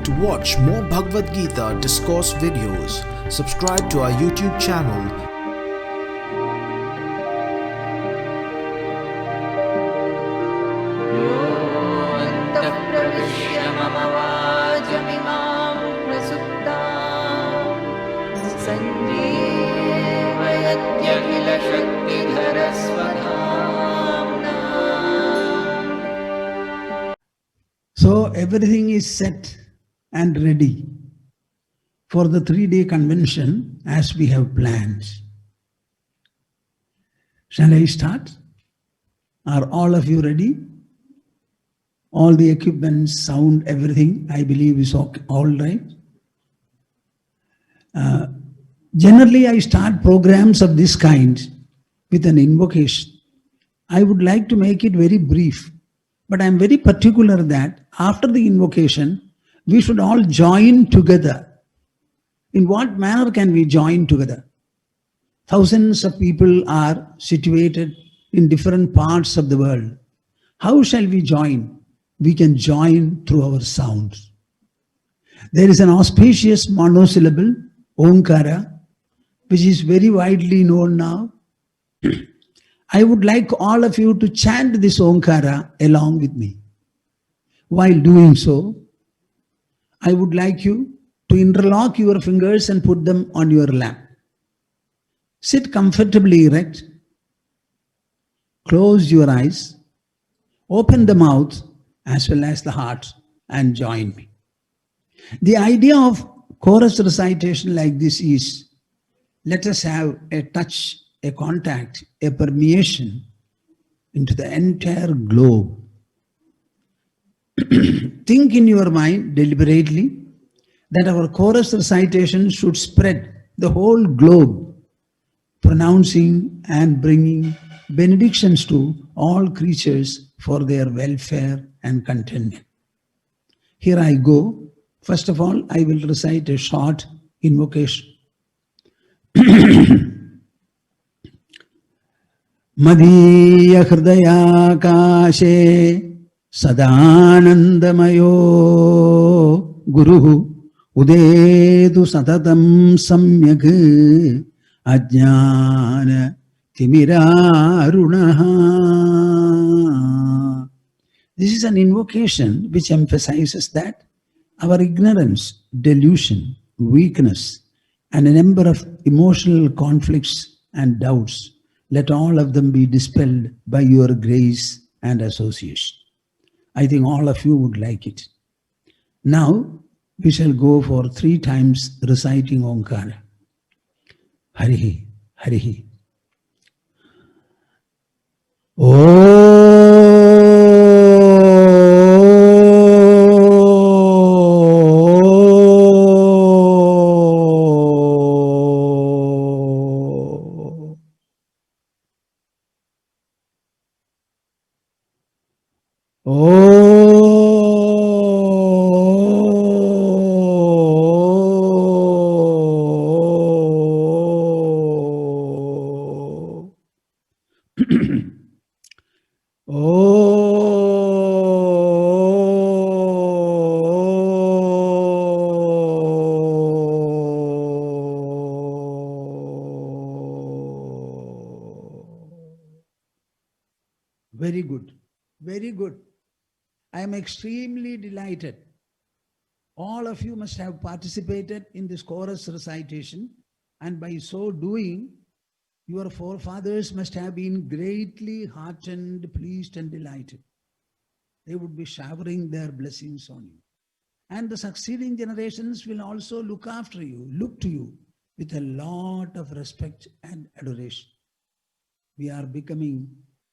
To watch more Bhagavad Gita discourse videos, subscribe to our YouTube channel. So everything is set and ready for the 3-day convention as we have planned. Shall I start? Are all of you ready? All the equipment, sound, everything, I believe is all right. Generally, I start programs of this kind with an invocation. I would like to make it very brief, but I am very particular that after the invocation, we should all join together. In what manner can we join together? Thousands of people are situated in different parts of the world. How shall we join? We can join through our sounds. There is an auspicious monosyllable, Omkara, which is very widely known now. I would like all of you to chant this Omkara along with me. While doing so, I would like you to interlock your fingers and put them on your lap. Sit comfortably erect. Close your eyes. Open the mouth as well as the heart and join me. The idea of chorus recitation like this is, let us have a touch, a contact, a permeation into the entire globe. Think in your mind deliberately that our chorus recitation should spread the whole globe, pronouncing and bringing benedictions to all creatures for their welfare and contentment. Here I go. First of all, I will recite a short invocation. Madhya Hridaya Kashe Sadanandamayo Guru Udedu Satatam Samyak Ajnana Timirarunaha. This is an invocation which emphasizes that our ignorance, delusion, weakness, and a number of emotional conflicts and doubts, let all of them be dispelled by your grace and association. I think all of you would like it. Now, we shall go for 3 times reciting Omkara. Harihi, Harihi. Very good. Very good. I am extremely delighted. All of you must have participated in this chorus recitation, and by so doing, your forefathers must have been greatly heartened, pleased, and delighted. They would be showering their blessings on you. And the succeeding generations will also look after you, look to you with a lot of respect and adoration. We are becoming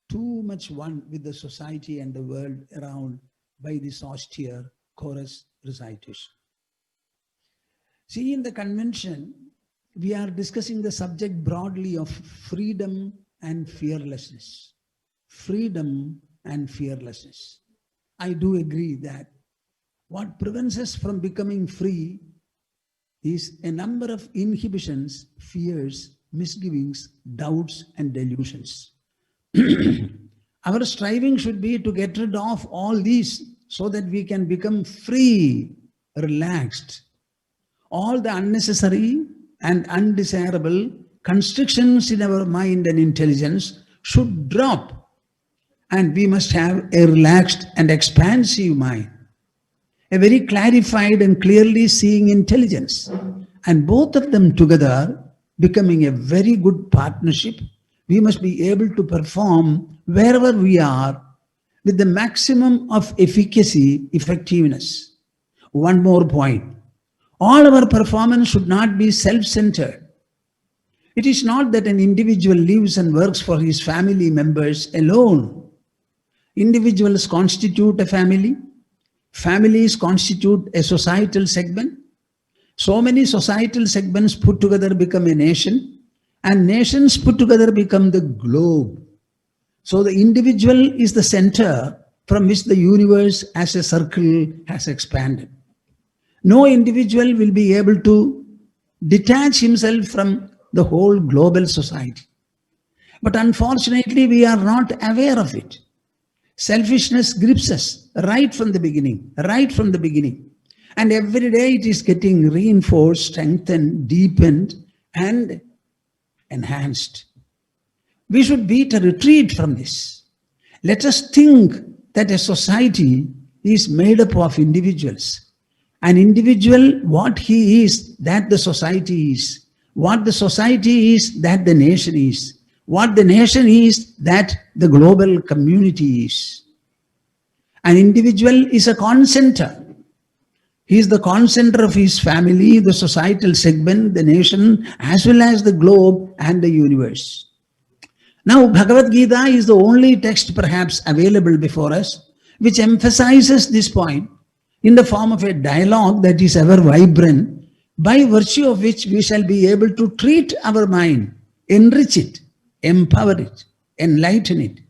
too much one with the society and the world around by this austere chorus recitation. See, in the convention, we are discussing the subject broadly of freedom and fearlessness. Freedom and fearlessness. I do agree that what prevents us from becoming free is a number of inhibitions, fears, misgivings, doubts, and delusions. Our striving should be to get rid of all these so that we can become free relaxed. All the unnecessary and undesirable constrictions in our mind and intelligence should drop, and we must have a relaxed and expansive mind, a very clarified and clearly seeing intelligence, and both of them together becoming a very good partnership. We must be able to perform wherever we are with the maximum of efficacy, effectiveness. One more point. All our performance should not be self-centered. It is not that an individual lives and works for his family members alone. Individuals constitute a family. Families constitute a societal segment. So many societal segments put together become a nation, and nations put together become the globe. So the individual is the center from which the universe as a circle has expanded. No individual will be able to detach himself from the whole global society. But unfortunately, we are not aware of it. Selfishness grips us right from the beginning, And every day it is getting reinforced, strengthened, deepened, and enhanced. We should beat a retreat from this. Let us think that a society is made up of individuals. An individual, what he is, that the society is. What the society is, that the nation is. What the nation is, that the global community is. An individual is a concenter. He is the concenter of his family, the societal segment, the nation, as well as the globe and the universe. Now, Bhagavad Gita is the only text perhaps available before us which emphasizes this point in the form of a dialogue that is ever vibrant, by virtue of which we shall be able to treat our mind, enrich it, empower it, enlighten it,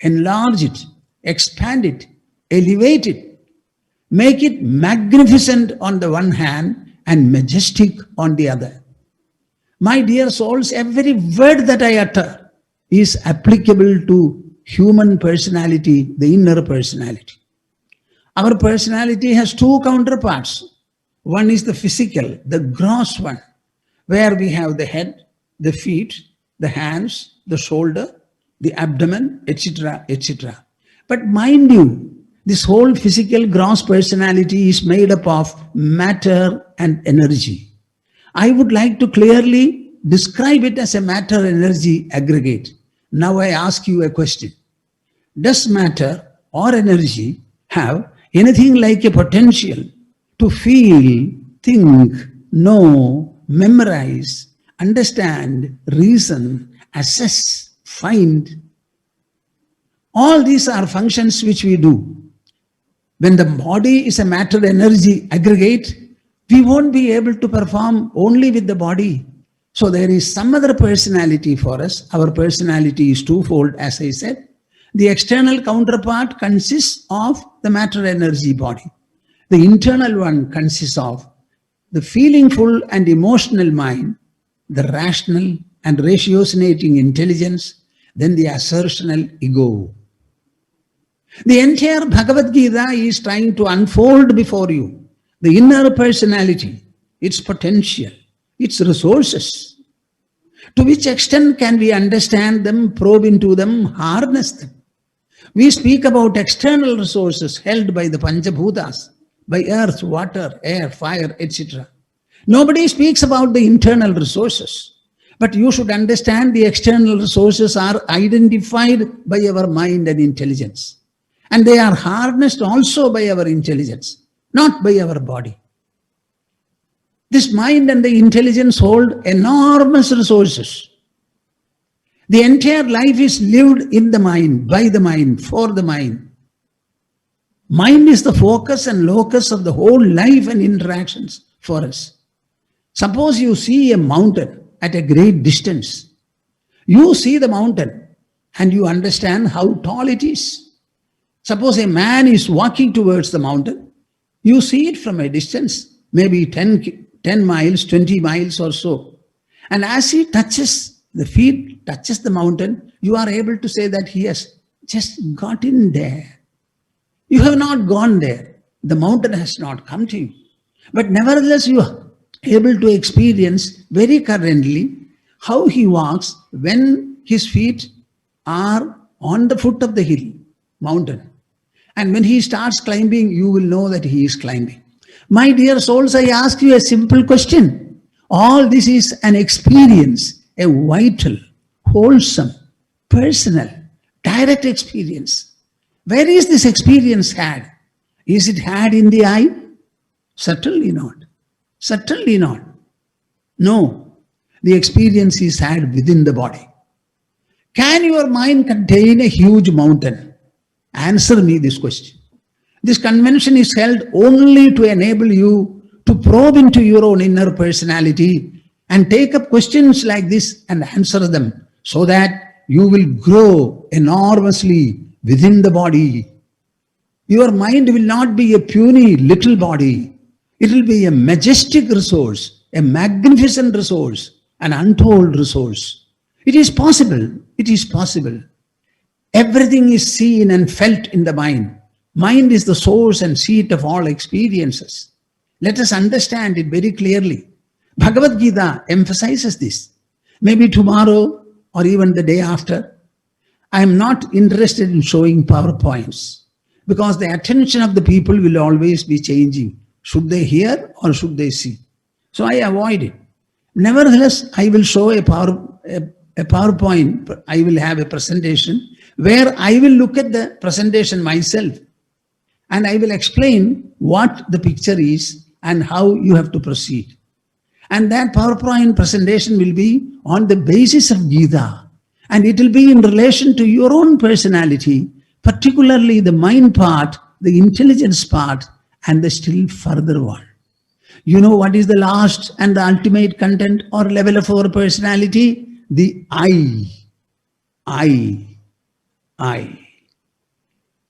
enlarge it, expand it, elevate it, make it magnificent on the one hand and majestic on the other. My dear souls, every word that I utter is applicable to human personality, the inner personality. Our personality has two counterparts. One is the physical, the gross one, where we have the head, the feet, the hands, the shoulder, the abdomen, etc., etc. But mind you, this whole physical gross personality is made up of matter and energy. I would like to clearly describe it as a matter-energy aggregate. Now I ask you a question. Does matter or energy have anything like a potential to feel, think, know, memorize, understand, reason, assess, find? All these are functions which we do. When the body is a matter-energy aggregate, we won't be able to perform only with the body. So there is some other personality for us. Our personality is twofold, as I said. The external counterpart consists of the matter-energy body. The internal one consists of the feelingful and emotional mind, the rational and ratiocinating intelligence, then the assertional ego. The entire Bhagavad Gita is trying to unfold before you the inner personality, its potential, its resources. To which extent can we understand them, probe into them, harness them? We speak about external resources held by the Panchabhutas, by earth, water, air, fire, etc. Nobody speaks about the internal resources. But you should understand the external resources are identified by our mind and intelligence. And they are harnessed also by our intelligence, not by our body. This mind and the intelligence hold enormous resources. The entire life is lived in the mind, by the mind, for the mind. Mind is the focus and locus of the whole life and interactions for us. Suppose you see a mountain at a great distance. You see the mountain and you understand how tall it is. Suppose a man is walking towards the mountain. You see it from a distance, maybe 10 miles, 20 miles or so. And as he touches, the feet touches the mountain, you are able to say that he has just gotten there. You have not gone there. The mountain has not come to you. But nevertheless, you are able to experience very currently how he walks when his feet are on the foot of the hill, mountain. And when he starts climbing, you will know that he is climbing. My dear souls, I ask you a simple question. All this is an experience, a vital, wholesome, personal, direct experience. Where is this experience had? Is it had in the eye? Certainly not. Certainly not. No. The experience is had within the body. Can your mind contain a huge mountain? Answer me this question. This convention is held only to enable you to probe into your own inner personality and take up questions like this and answer them so that you will grow enormously within the body. Your mind will not be a puny little body. It will be a majestic resource, a magnificent resource, an untold resource. It is possible. It is possible. Everything is seen and felt in the mind. Mind is the source and seat of all experiences. Let us understand it very clearly. Bhagavad Gita emphasizes this. Maybe tomorrow or even the day after, I am not interested in showing PowerPoints because the attention of the people will always be changing. Should they hear or should they see? So I avoid it. Nevertheless, I will show a PowerPoint. I will have a presentation where I will look at the presentation myself and I will explain what the picture is and how you have to proceed. And that PowerPoint presentation will be on the basis of Gita, and it will be in relation to your own personality, particularly the mind part, the intelligence part, and the still further one. You know what is the last and the ultimate content or level of our personality? The I.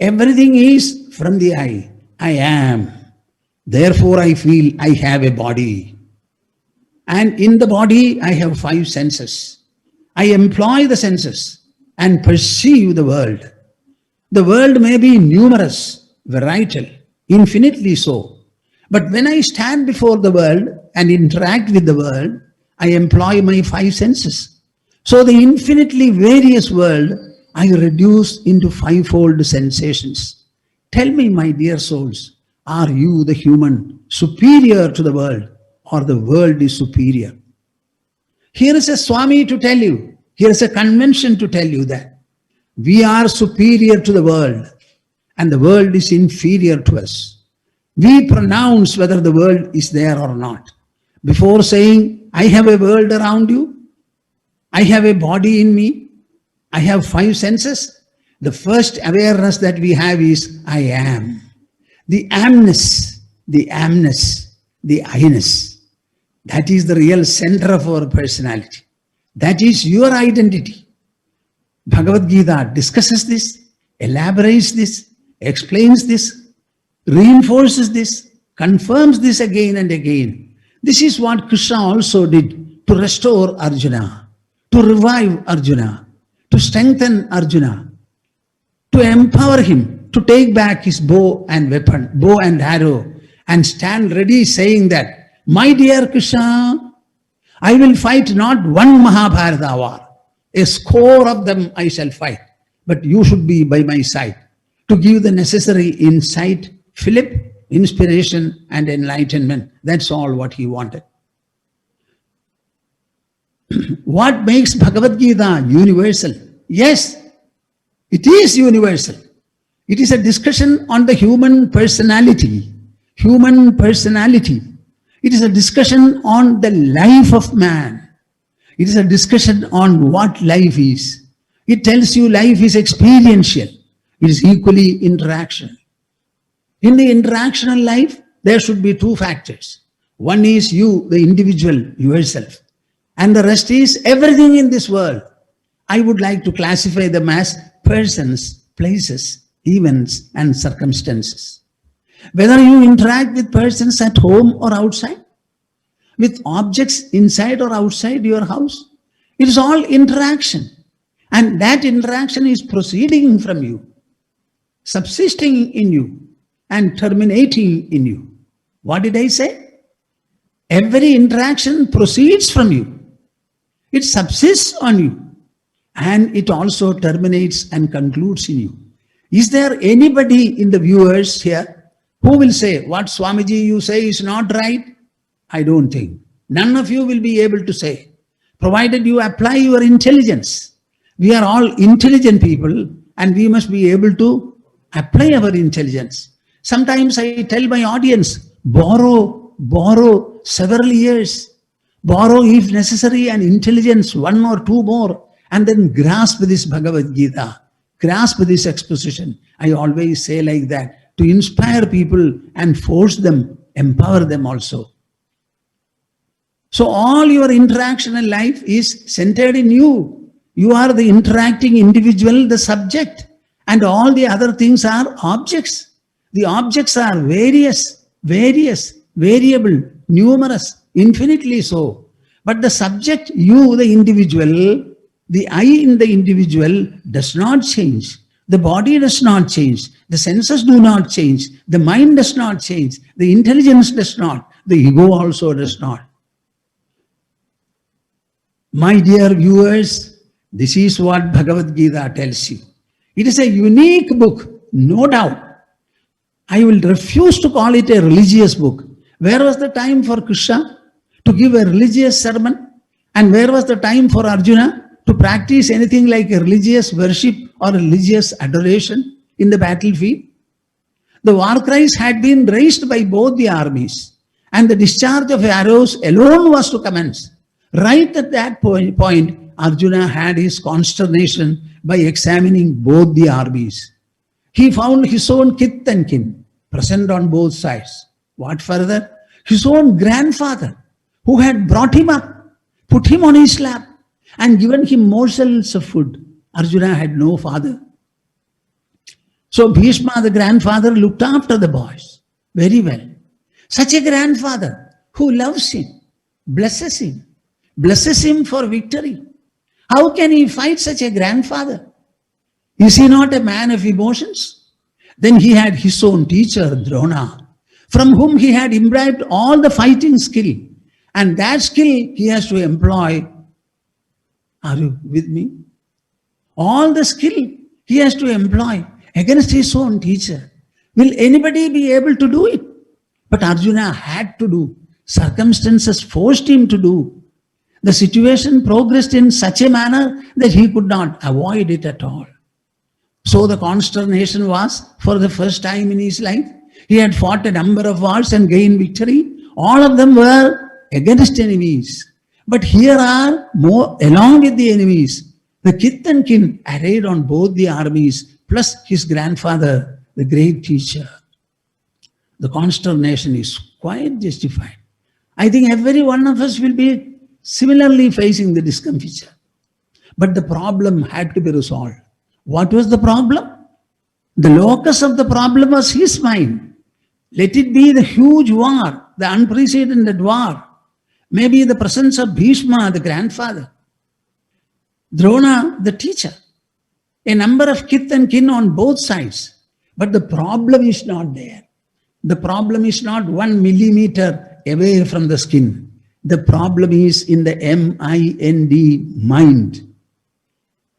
Everything is from the I. I am. Therefore, I feel I have a body. And in the body, I have 5 senses. I employ the senses and perceive the world. The world may be numerous, varietal, infinitely so. But when I stand before the world and interact with the world, I employ my 5 senses. So the infinitely various world, I reduce into 5-fold sensations. Tell me, my dear souls, are you, the human, superior to the world, or the world is superior? Here is a Swami to tell you, here is a convention to tell you that we are superior to the world and the world is inferior to us. We pronounce whether the world is there or not. Before saying, I have a world around you, I have a body in me, I have 5 senses, the first awareness that we have is I am. The amness, the I-ness. That is the real center of our personality. That is your identity. Bhagavad Gita discusses this, elaborates this, explains this, reinforces this, confirms this again and again. This is what Krishna also did to restore Arjuna, to revive Arjuna, to strengthen Arjuna, to empower him to take back his bow and weapon, bow and arrow, and stand ready saying that, my dear Krishna, I will fight not one Mahabharata war. A score of them I shall fight. But you should be by my side to give the necessary insight, fillip, inspiration and enlightenment. That's all what he wanted. What makes Bhagavad Gita universal? Yes, it is universal. It is a discussion on the human personality. Human personality. It is a discussion on the life of man. It is a discussion on what life is. It tells you life is experiential. It is equally interactional. In the interactional life, there should be 2 factors. One is you, the individual, yourself. And the rest is everything in this world. I would like to classify them as persons, places, events, and circumstances. Whether you interact with persons at home or outside, with objects inside or outside your house, it is all interaction. And that interaction is proceeding from you, subsisting in you, and terminating in you. What did I say? Every interaction proceeds from you. It subsists on you. And it also terminates and concludes in you. Is there anybody in the viewers here who will say, what Swamiji you say is not right? I don't think. None of you will be able to say, provided you apply your intelligence. We are all intelligent people and we must be able to apply our intelligence. Sometimes I tell my audience, borrow several years. Borrow if necessary an intelligence, 1 or 2 more, and then grasp this Bhagavad Gita. Grasp this exposition. I always say like that, to inspire people and force them, empower them also. So all your interaction in life is centered in you. You are the interacting individual, the subject, and all the other things are objects. The objects are various, variable, numerous, infinitely so. But the subject, you, the individual, the I in the individual does not change. The body does not change. The senses do not change. The mind does not change. The intelligence does not. The ego also does not. My dear viewers, this is what Bhagavad Gita tells you. It is a unique book, no doubt. I will refuse to call it a religious book. Where was the time for Krishna to give a religious sermon? And where was the time for Arjuna to practice anything like a religious worship or religious adoration in the battlefield? The war cries had been raised by both the armies, and the discharge of arrows alone was to commence. Right at that point, Arjuna had his consternation by examining both the armies. He found his own kith and kin present on both sides. What further? His own grandfather, who had brought him up, put him on his lap, and given him morsels of food. Arjuna had no father. So Bhishma, the grandfather, looked after the boys very well. Such a grandfather who loves him, blesses him for victory. How can he fight such a grandfather? Is he not a man of emotions? Then he had his own teacher, Drona, from whom he had imbibed all the fighting skill. And that skill he has to employ. Are you with me? All the skill he has to employ against his own teacher. Will anybody be able to do it? But Arjuna had to do. Circumstances forced him to do. The situation progressed in such a manner that he could not avoid it at all. So the consternation was, for the first time in his life, he had fought a number of wars and gained victory. All of them were against enemies. But here are more, along with the enemies, the kith and kin arrayed on both the armies, plus his grandfather, the great teacher. The consternation is quite justified. I think every one of us will be similarly facing the discomfiture. But the problem had to be resolved. What was the problem? The locus of the problem was his mind. Let it be the huge war, the unprecedented war. Maybe the presence of Bhishma, the grandfather. Drona, the teacher. A number of kith and kin on both sides. But the problem is not there. The problem is not 1 millimeter away from the skin. The problem is in the M-I-N-D, mind.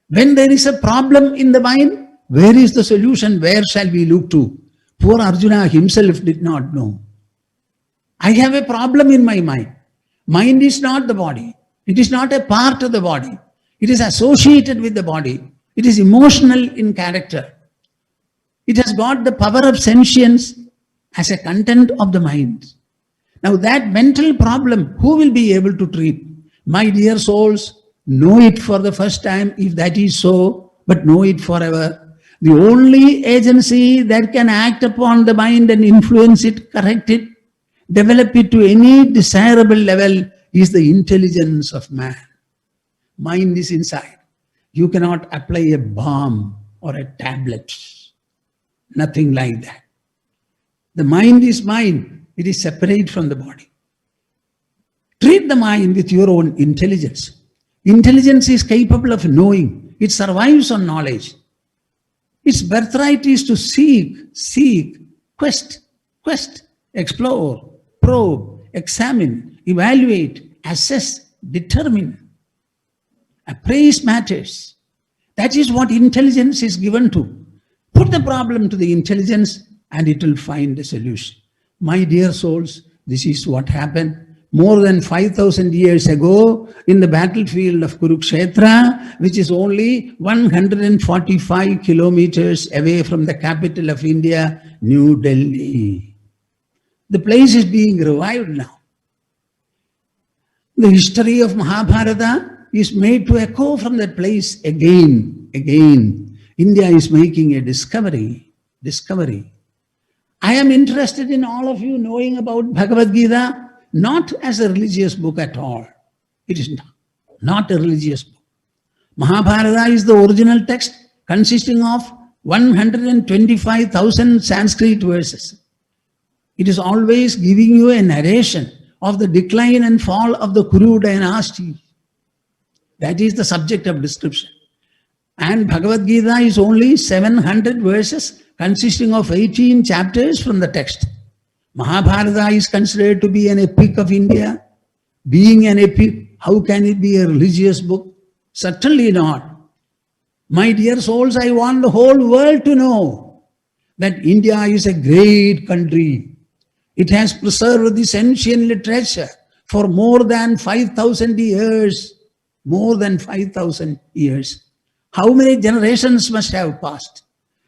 When there is a problem in the mind, where is the solution? Where shall we look to? Poor Arjuna himself did not know. I have a problem in my mind. Mind is not the body. It is not a part of the body. It is associated with the body. It is emotional in character. It has got the power of sentience as a content of the mind. Now that mental problem, who will be able to treat? My dear souls, know it for the first time if that is so, but know it forever. The only agency that can act upon the mind and influence it, correct it, develop it to any desirable level is the intelligence of man. Mind is inside. You cannot apply a balm or a tablet. Nothing like that. The mind is mind. It is separate from the body. Treat the mind with your own intelligence. Intelligence is capable of knowing. It survives on knowledge. Its birthright is to seek, quest, explore, probe, examine, evaluate, assess, determine, appraise matters. That is what intelligence is given to. Put the problem to the intelligence and it will find a solution. My dear souls, this is what happened more than 5,000 years ago in the battlefield of Kurukshetra, which is only 145 kilometers away from the capital of India, New Delhi. The place is being revived now. The history of Mahabharata is made to echo from that place again. India is making a discovery. I am interested in all of you knowing about Bhagavad Gita, not as a religious book at all. It is not a religious book. Mahabharata is the original text consisting of 125,000 Sanskrit verses. It is always giving you a narration of the decline and fall of the Kuru dynasty. That is the subject of description. And Bhagavad Gita is only 700 verses consisting of 18 chapters from the text. Mahabharata is considered to be an epic of India. Being an epic, how can it be a religious book? Certainly not. My dear souls, I want the whole world to know that India is a great country. It has preserved this ancient literature for more than 5,000 years. More than 5,000 years. How many generations must have passed?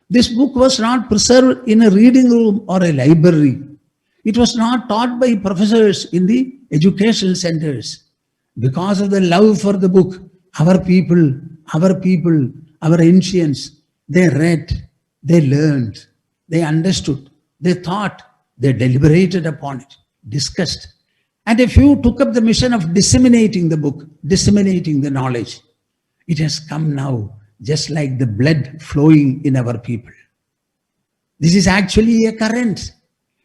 This book was not preserved in a reading room or a library. It was not taught by professors in the educational centers. Because of the love for the book, our people, our ancients, they read, they learned, they understood, they thought, they deliberated upon it, discussed. And a few took up the mission of disseminating the book, disseminating the knowledge. It has come now, just like the blood flowing in our people. This is actually a current.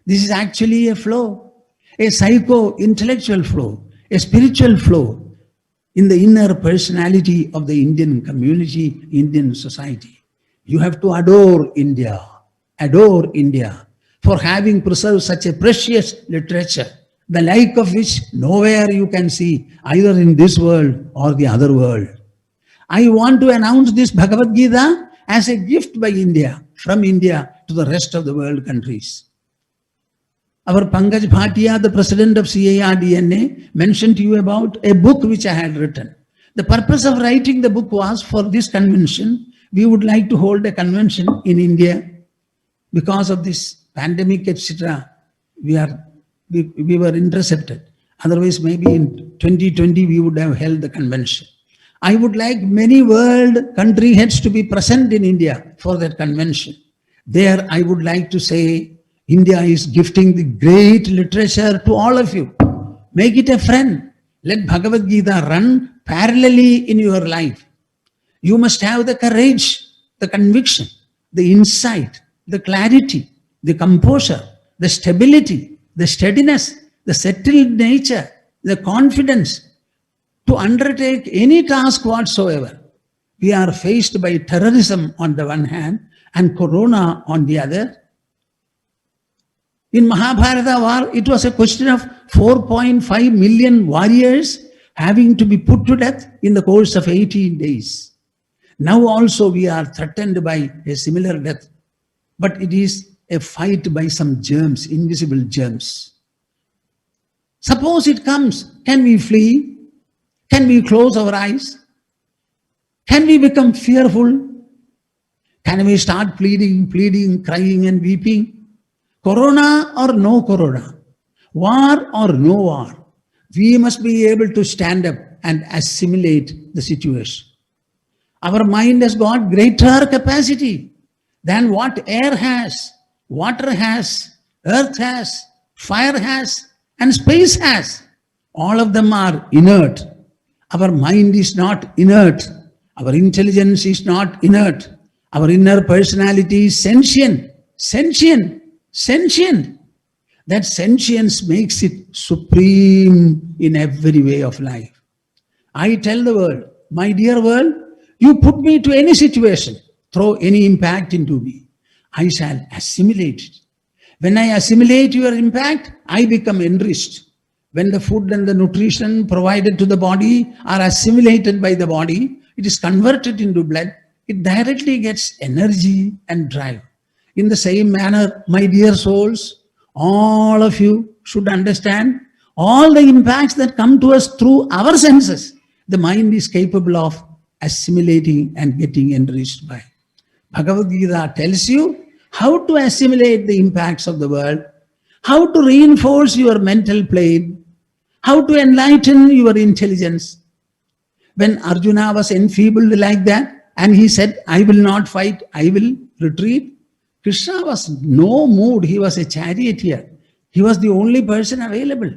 This is actually a flow, a psycho-intellectual flow, a spiritual flow in the inner personality of the Indian community, Indian society. You have to adore India for having preserved such a precious literature, the like of which nowhere you can see, either in this world or the other world. I want to announce this Bhagavad Gita as a gift by India, from India to the rest of the world countries. Our Pankaj Bhatia, the president of CIRDNA, mentioned to you about a book which I had written. The purpose of writing the book was for this convention. We would like to hold a convention in India. Because of this pandemic, etc., we were intercepted. Otherwise, maybe in 2020, we would have held the convention. I would like many world country heads to be present in India for that convention. There, I would like to say, India is gifting the great literature to all of you. Make it a friend. Let Bhagavad Gita run parallelly in your life. You must have the courage, the conviction, the insight, the clarity, the composure, the stability, the steadiness, the settled nature, the confidence to undertake any task whatsoever. We are faced by terrorism on the one hand and corona on the other. In Mahabharata war, it was a question of 4.5 million warriors having to be put to death in the course of 18 days. Now also we are threatened by a similar death, but it is a fight by some germs, invisible germs. Suppose it comes, can we flee? Can we close our eyes? Can we become fearful? Can we start pleading, crying and weeping? Corona or no corona, war or no war, we must be able to stand up and assimilate the situation. Our mind has got greater capacity than what air has, water has, earth has, fire has, and space has. All of them are inert. Our mind is not inert. Our intelligence is not inert. Our inner personality is sentient. That sentience makes it supreme in every way of life. I tell the world, my dear world, you put me to any situation, throw any impact into me, I shall assimilate it. When I assimilate your impact, I become enriched. When the food and the nutrition provided to the body are assimilated by the body, it is converted into blood, it directly gets energy and drive. In the same manner, my dear souls, all of you should understand all the impacts that come to us through our senses, the mind is capable of assimilating and getting enriched by. Bhagavad Gita tells you how to assimilate the impacts of the world, how to reinforce your mental plane, how to enlighten your intelligence. When Arjuna was enfeebled like that, and he said, I will not fight, I will retreat, Krishna was no mood, he was a charioteer. He was the only person available.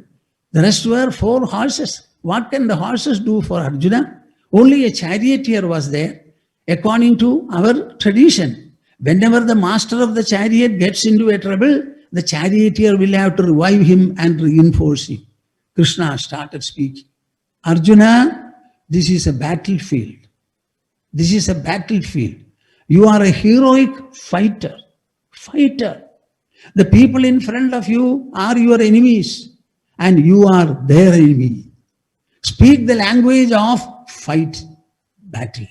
The rest were 4 horses. What can the horses do for Arjuna? Only a charioteer was there. According to our tradition, whenever the master of the chariot gets into a trouble, the charioteer will have to revive him and reinforce him. Krishna started speaking. Arjuna, this is a battlefield. This is a battlefield. You are a heroic fighter. Fighter. The people in front of you are your enemies and you are their enemy. Speak the language of fight, battle.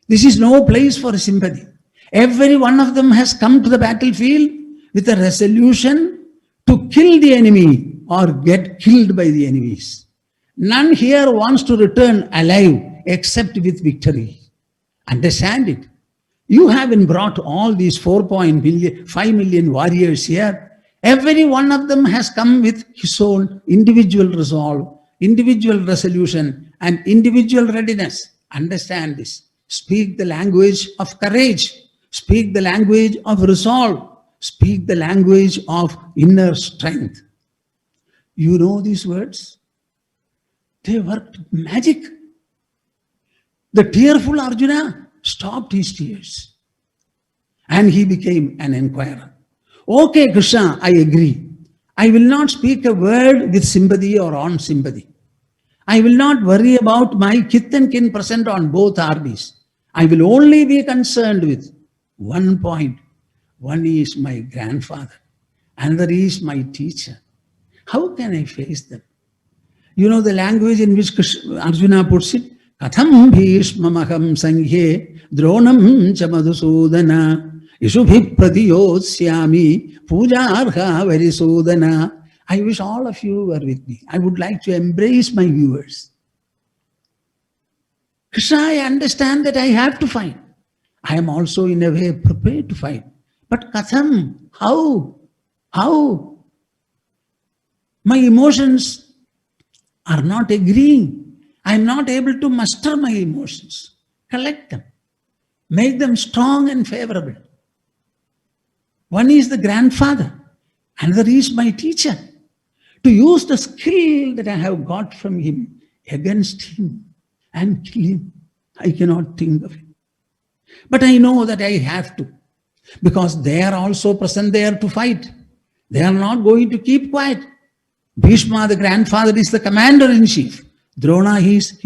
This is no place for sympathy. Every one of them has come to the battlefield with a resolution to kill the enemy or get killed by the enemies. None here wants to return alive except with victory. Understand it. You haven't brought all these 5 million warriors here. Every one of them has come with his own individual resolve, individual resolution, and individual readiness. Understand this. Speak the language of courage. Speak the language of resolve. Speak the language of inner strength. You know these words? They worked magic. The tearful Arjuna stopped his tears and he became an inquirer. Okay, Krishna, I agree. I will not speak a word with sympathy or on sympathy. I will not worry about my kith and kin present on both armies. I will only be concerned with one point. One is my grandfather, another is my teacher. How can I face them? You know the language in which Arjuna puts it? Katham bhishmamaham sanghe dronam cha madhusudana ishubhi pradiyotsyami pujarha varisudana. I wish all of you were with me. I would like to embrace my viewers. Krishna, I understand that I have to fight. I am also in a way prepared to fight. But Katham, how? How? My emotions are not agreeing. I am not able to muster my emotions. Collect them. Make them strong and favorable. One is the grandfather. Another is my teacher. To use the skill that I have got from him against him and kill him, I cannot think of it. But I know that I have to, because they are also present there to fight. They are not going to keep quiet. Bhishma, the grandfather, is the commander-in-chief. Drona is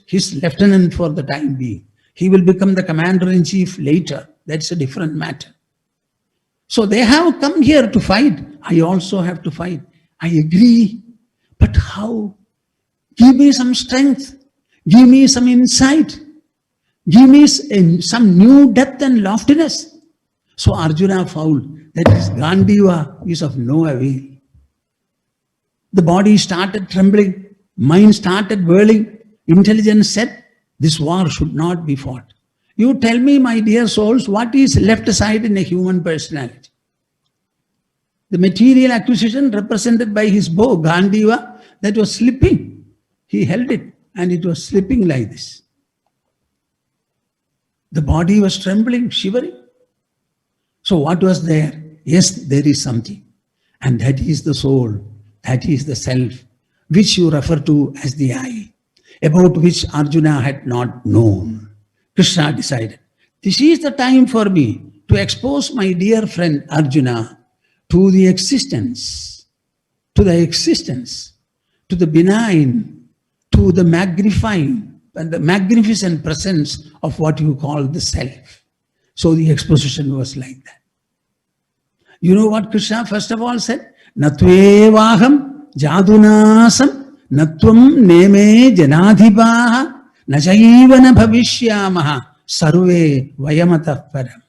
his lieutenant for the time being. He will become the commander-in-chief later. That's a different matter. So they have come here to fight. I also have to fight. I agree. But how? Give me some strength. Give me some insight. Give me some new depth and loftiness. So Arjuna found that his Gandiva is of no avail. The body started trembling. Mind started whirling. Intelligence said, this war should not be fought. You tell me, my dear souls, what is left aside in a human personality? The material acquisition represented by his bow, Gandiva, that was slipping. He held it and it was slipping like this. The body was trembling, shivering. So what was there? Yes, there is something. And that is the soul. That is the self, which you refer to as the I, about which Arjuna had not known. Krishna decided, this is the time for me to expose my dear friend Arjuna to the existence, to the benign, to the magnifying and the magnificent presence of what you call the self. So the exposition was like that. You know what Krishna first of all said? Natvevaham jadunasam natvam neme janadhipaha nachaivana bhavishyamaha sarve vayamatah param.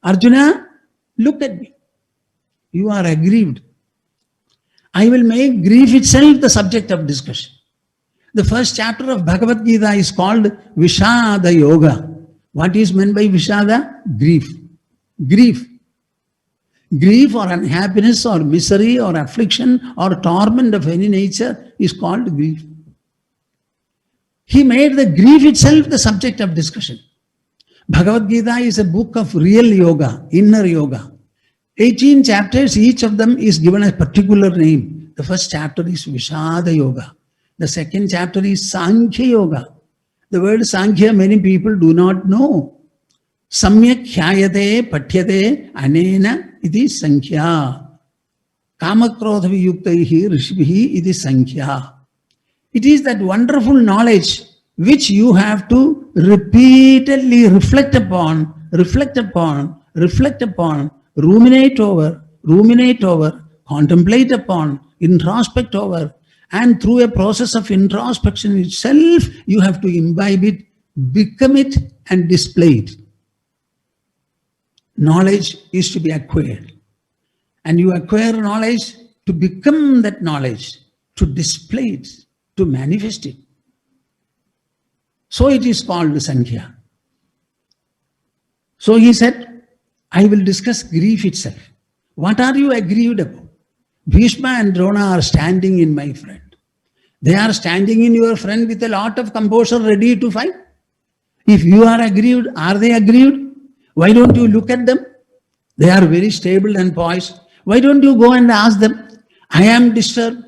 Arjuna, look at me. You are aggrieved. I will make grief itself the subject of discussion. The first chapter of Bhagavad Gita is called Vishada Yoga. What is meant by Vishada? Grief. Grief. Grief or unhappiness or misery or affliction or torment of any nature is called grief. He made the grief itself the subject of discussion. Bhagavad Gita is a book of real yoga, inner yoga. 18 chapters, each of them is given a particular name. The first chapter is Vishada Yoga. The second chapter is Sankhya Yoga. The word Sankhya many people do not know. Samyak hyayate pathyate anena iti Sankhya. Kamakrodha viyuktaihi rishibhihi iti Sankhya. It is that wonderful knowledge which you have to repeatedly reflect upon, ruminate over, contemplate upon, introspect over, and through a process of introspection itself, you have to imbibe it, become it, and display it. Knowledge is to be acquired. And you acquire knowledge to become that knowledge, to display it, to manifest it. So it is called Sankhya. So he said, I will discuss grief itself. What are you aggrieved about? Bhishma and Drona are standing in my friend. They are standing in your friend with a lot of composure ready to fight. If you are aggrieved, are they aggrieved? Why don't you look at them? They are very stable and poised. Why don't you go and ask them, I am disturbed,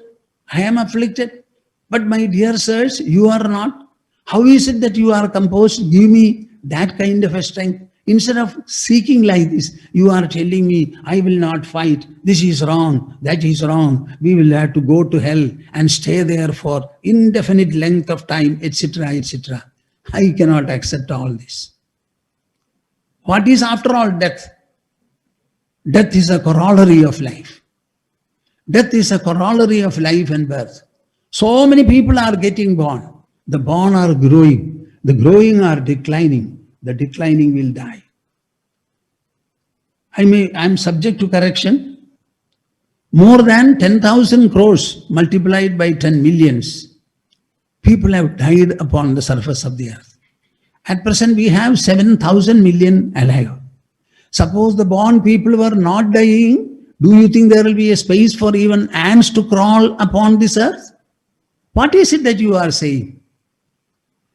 I am afflicted, but my dear sirs, you are not. How is it that you are composed? Give me that kind of a strength. Instead of seeking like this, you are telling me, I will not fight. This is wrong. That is wrong. We will have to go to hell and stay there for indefinite length of time, etc., etc. I cannot accept all this. What is after all death? Death is a corollary of life. Death is a corollary of life and birth. So many people are getting born. The born are growing. The growing are declining. The declining will die. I am subject to correction. More than 10,000 crores multiplied by 10 millions people have died upon the surface of the earth. At present, we have 7,000 million alive. Suppose the born people were not dying, do you think there will be a space for even ants to crawl upon this earth? What is it that you are saying?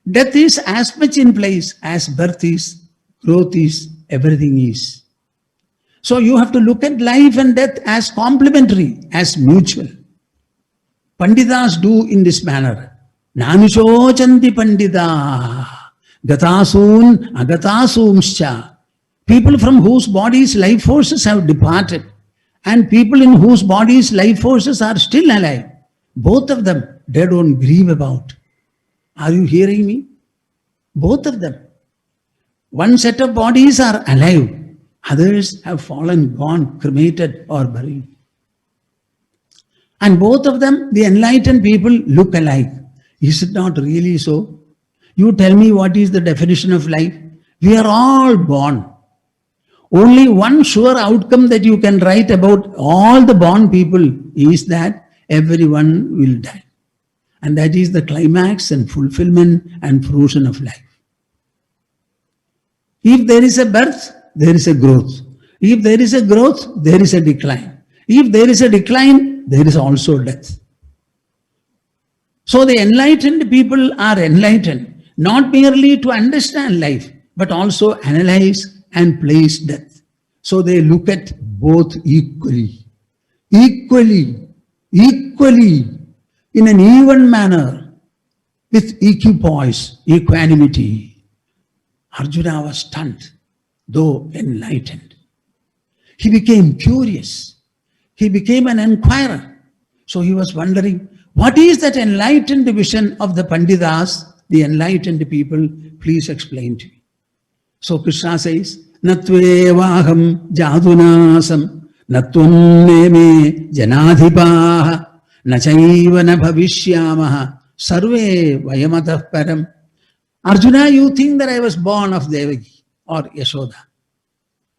Death is as much in place as birth is, growth is, everything is. So you have to look at life and death as complementary, as mutual. Panditas do in this manner. Nanishochanti pandita, gatasun agatasumscha. People from whose bodies life forces have departed and people in whose bodies life forces are still alive. Both of them, they don't grieve about. Are you hearing me? Both of them. One set of bodies are alive. Others have fallen, gone, cremated or buried. And both of them, the enlightened people, look alike. Is it not really so? You tell me what is the definition of life? We are all born. Only one sure outcome that you can write about all the born people is that everyone will die. And that is the climax and fulfillment and fruition of life. If there is a birth, there is a growth. If there is a growth, there is a decline. If there is a decline, there is also death. So the enlightened people are enlightened, not merely to understand life, but also analyze and place death. So they look at both equally, in an even manner, with equipoise, equanimity. Arjuna was stunned, though enlightened. He became curious. He became an inquirer. So he was wondering, what is that enlightened vision of the Panditas, the enlightened people? Please explain to me. So Krishna says, Natvevaham jadunasam Natvam neme janadhipaha nachaiva na bhavishyamaha sarve vayamatah param. Arjuna, you think that I was born of Devaki or Yashoda.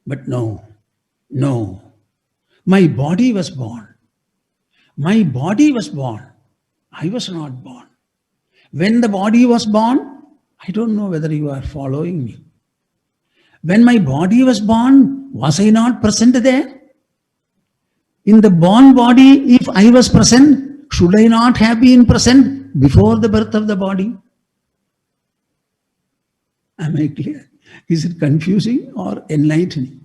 But no, no. My body was born. My body was born. I was not born. When the body was born, I don't know whether you are following me. When my body was born, was I not present there? In the born body, if I was present, should I not have been present before the birth of the body? Am I clear? Is it confusing or enlightening?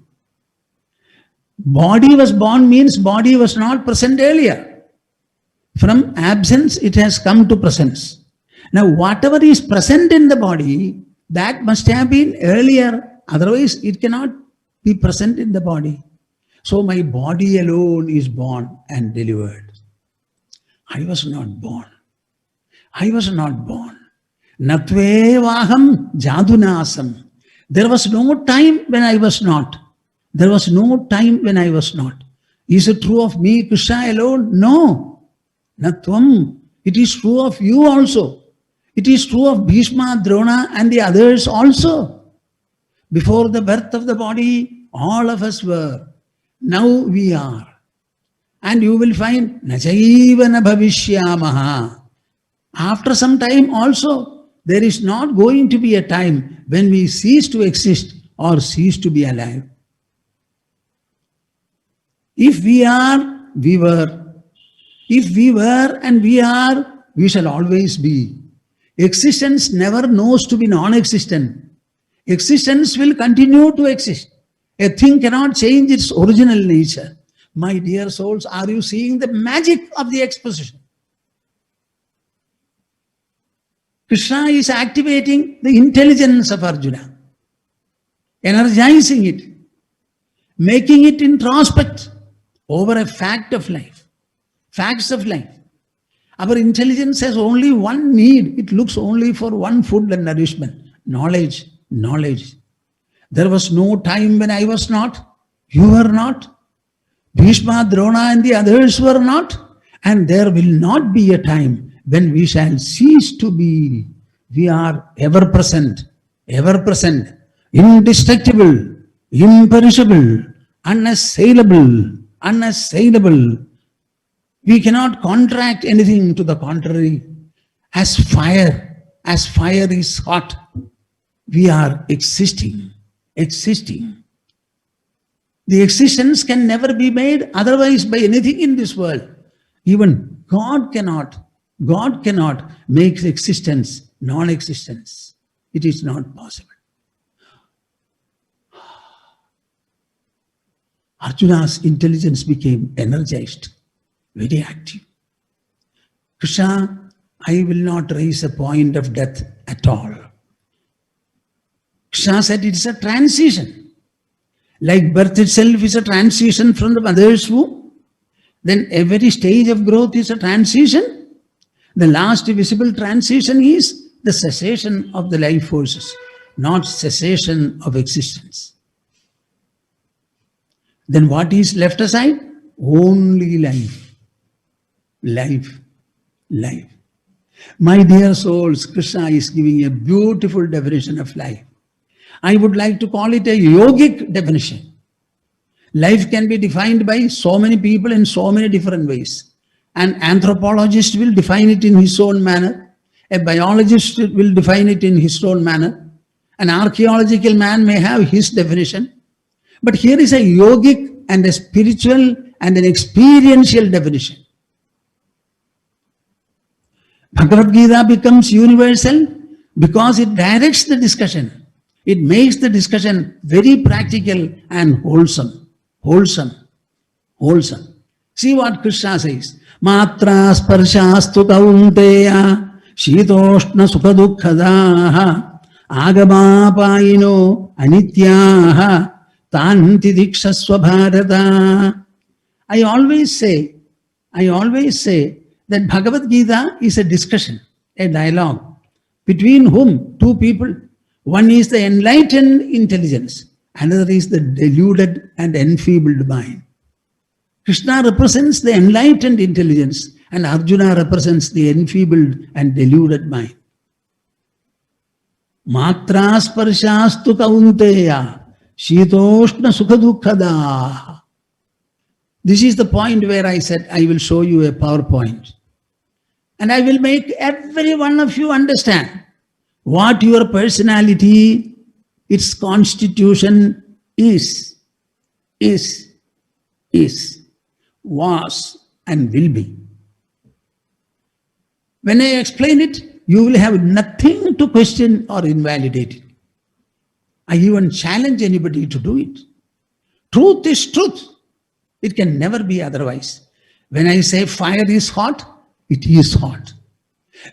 Body was born means body was not present earlier. From absence, it has come to presence. Now, whatever is present in the body, that must have been earlier. Otherwise, it cannot be present in the body. So, my body alone is born and delivered. I was not born. I was not born. Natvevaham jadunasam. There was no time when I was not. There was no time when I was not. Is it true of me, Krishna alone? No. Natvam. It is true of you also. It is true of Bhishma, Drona and the others also. Before the birth of the body, all of us were. Now we are. And you will find Nachaiva na bhavishyamaha. After some time also, there is not going to be a time when we cease to exist or cease to be alive. If we are, we were. If we were and we are, we shall always be. Existence never knows to be non-existent. Existence will continue to exist. A thing cannot change its original nature. My dear souls, are you seeing the magic of the exposition? Krishna is activating the intelligence of Arjuna, energizing it, making it introspect over a fact of life, facts of life. Our intelligence has only one need. It looks only for one food and nourishment. Knowledge, knowledge. There was no time when I was not. You were not. Bhishma, Drona and the others were not. And there will not be a time when we shall cease to be. We are ever present, indestructible, imperishable, unassailable, unassailable. We cannot contract anything to the contrary. As fire is hot, we are existing. The existence can never be made otherwise by anything in this world. Even God cannot make existence non-existence. It is not possible. Arjuna's intelligence became energized, very active. Krishna, I will not raise a point of death at all. Krishna said it is a transition. Like birth itself is a transition from the mother's womb, then every stage of growth is a transition. The last visible transition is the cessation of the life forces, not cessation of existence. Then what is left aside? Only life. Life. Life. My dear souls, Krishna is giving a beautiful definition of life. I would like to call it a yogic definition. Life can be defined by so many people in so many different ways. An anthropologist will define it in his own manner. A biologist will define it in his own manner. An archaeological man may have his definition. But here is a yogic and a spiritual and an experiential definition. Bhagavad Gita becomes universal because it directs the discussion. It makes the discussion very practical and wholesome. See what Krishna says. Matra sparshaastu kaunteya shitoshna sukha dukkhadaha agamapayino anityaha tanti dikshasva bharata. I always say that Bhagavad Gita is a discussion, a dialogue. Between whom? Two people. One is the enlightened intelligence, another is the deluded and enfeebled mind. Krishna represents the enlightened intelligence and Arjuna represents the enfeebled and deluded mind. Matra sparshastu kaunteya shitoshna sukha dukkada. This is the point where I said I will show you a PowerPoint. And I will make every one of you understand what your personality, its constitution is, was, and will be. When I explain it, you will have nothing to question or invalidate it. I even challenge anybody to do it. Truth is truth. It can never be otherwise. When I say fire is hot, it is hot.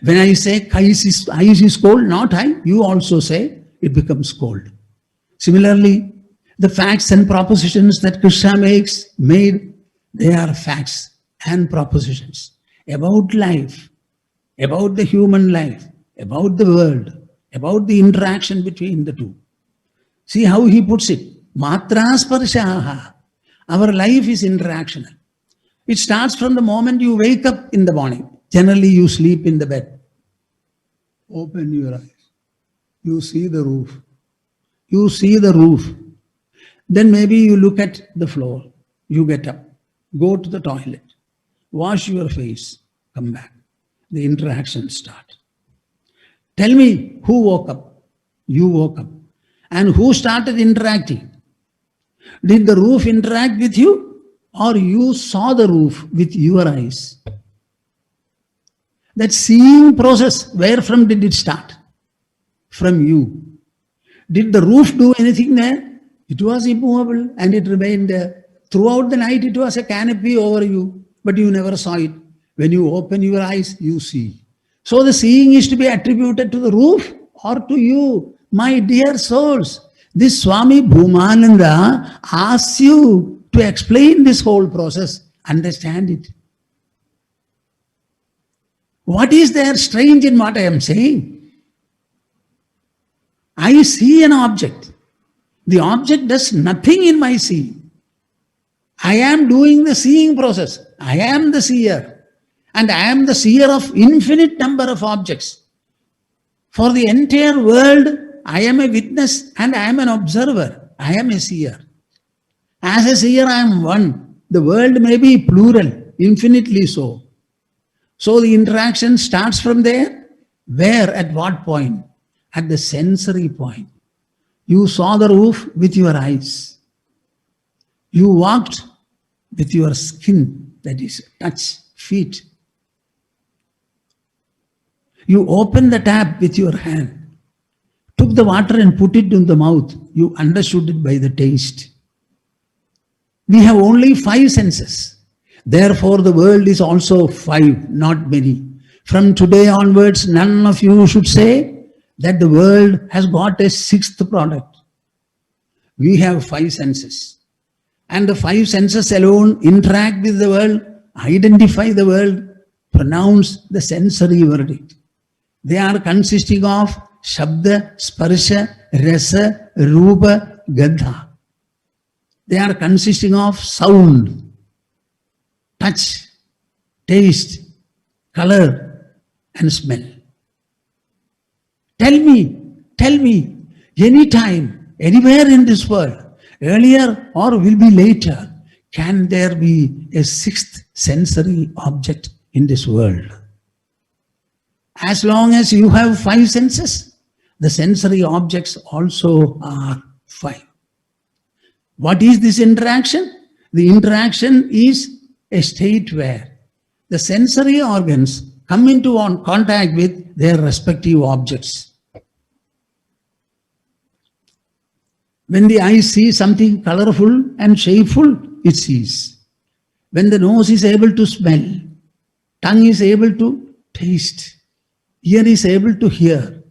When I say ice is cold, not I, you also say it becomes cold. Similarly, the facts and propositions that Krishna made, they are facts and propositions about life, about the human life, about the world, about the interaction between the two. See how he puts it. Matra sparshaha. Our life is interactional. It starts from the moment you wake up in the morning. Generally, you sleep in the bed. Open your eyes. You see the roof. You see the roof. Then maybe you look at the floor. You get up. Go to the toilet. Wash your face. Come back. The interaction starts. Tell me who woke up. You woke up. And who started interacting? Did the roof interact with you, or you saw the roof with your eyes? That seeing process, where from did it start? From you. Did the roof do anything there? It was immovable and it remained there. Throughout the night it was a canopy over you, but you never saw it. When you open your eyes, you see. So the seeing is to be attributed to the roof or to you, my dear souls. This Swami Bhumananda asks you to explain this whole process. Understand it. What is there strange in what I am saying? I see an object. The object does nothing in my seeing. I am doing the seeing process. I am the seer. And I am the seer of infinite number of objects. For the entire world, I am a witness and I am an observer. I am a seer. As a seer, I am one. The world may be plural, infinitely so. So the interaction starts from there. Where? At what point? At the sensory point. You saw the roof with your eyes. You walked with your skin, that is touch, feet. You opened the tap with your hand. Took the water and put it in the mouth. You understood it by the taste. We have only 5 senses. Therefore, the world is also 5, not many. From today onwards, none of you should say that the world has got a 6th product. We have 5 senses. And the 5 senses alone interact with the world, identify the world, pronounce the sensory verdict. They are consisting of Shabda, Sparsha, Rasa, Rupa, Gandha. They are consisting of sound, touch, taste, color, and smell. Tell me, anytime, anywhere in this world, earlier or will be later, can there be a 6th sensory object in this world? As long as you have 5 senses, the sensory objects also are 5. What is this interaction? The interaction is a state where the sensory organs come into contact with their respective objects. When the eye sees something colorful and shapeful, it sees. When the nose is able to smell, tongue is able to taste, ear is able to hear,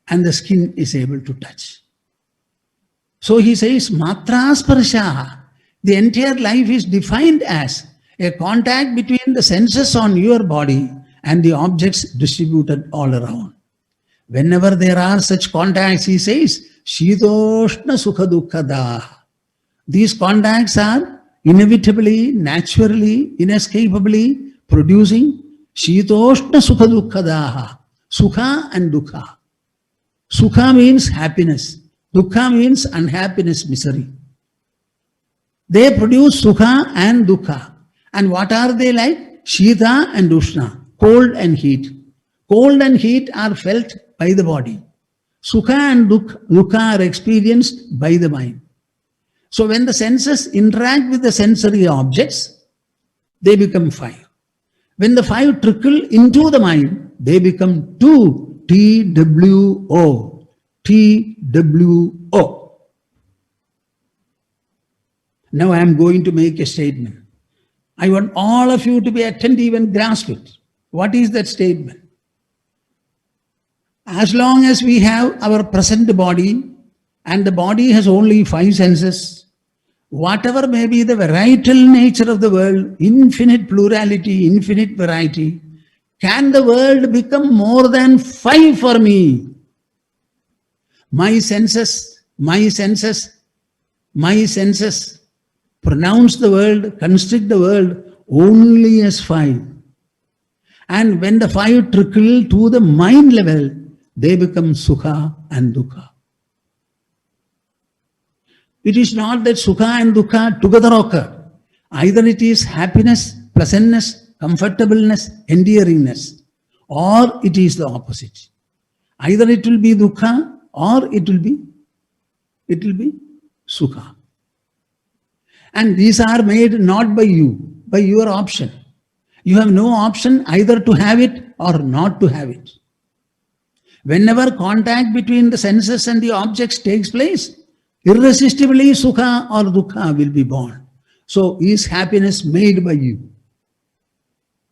and the skin is able to touch. So he says, Matra sparsha. The entire life is defined as a contact between the senses on your body and the objects distributed all around. Whenever there are such contacts, he says, Shitoshna sukha dukkada. These contacts are inevitably, naturally, inescapably producing Shitoshna Sukha Dukkadaha, Sukha and Dukkha. Sukha means happiness, Dukkha means unhappiness, misery. They produce Sukha and Dukkha. And what are they like? Shita and Ushna, cold and heat. Cold and heat are felt by the body. Sukha and Dukkha are experienced by the mind. So when the senses interact with the sensory objects, they become five. When the five trickle into the mind, they become two, TWO. TWO. Now I am going to make a statement. I want all of you to be attentive and grasp it. What is that statement? As long as we have our present body, and the body has only five senses, whatever may be the varietal nature of the world, infinite plurality, infinite variety, can the world become more than five for me? My senses pronounce the world, constrict the world only as five. And when the five trickle to the mind level, they become Sukha and Dukkha. It is not that Sukha and Dukkha together occur. Either it is happiness, pleasantness, comfortableness, endearingness, or it is the opposite. Either it will be Dukkha or it will be Sukha. And these are made not by you, by your option. You have no option either to have it or not to have it. Whenever contact between the senses and the objects takes place, irresistibly Sukha or Dukkha will be born. So is happiness made by you?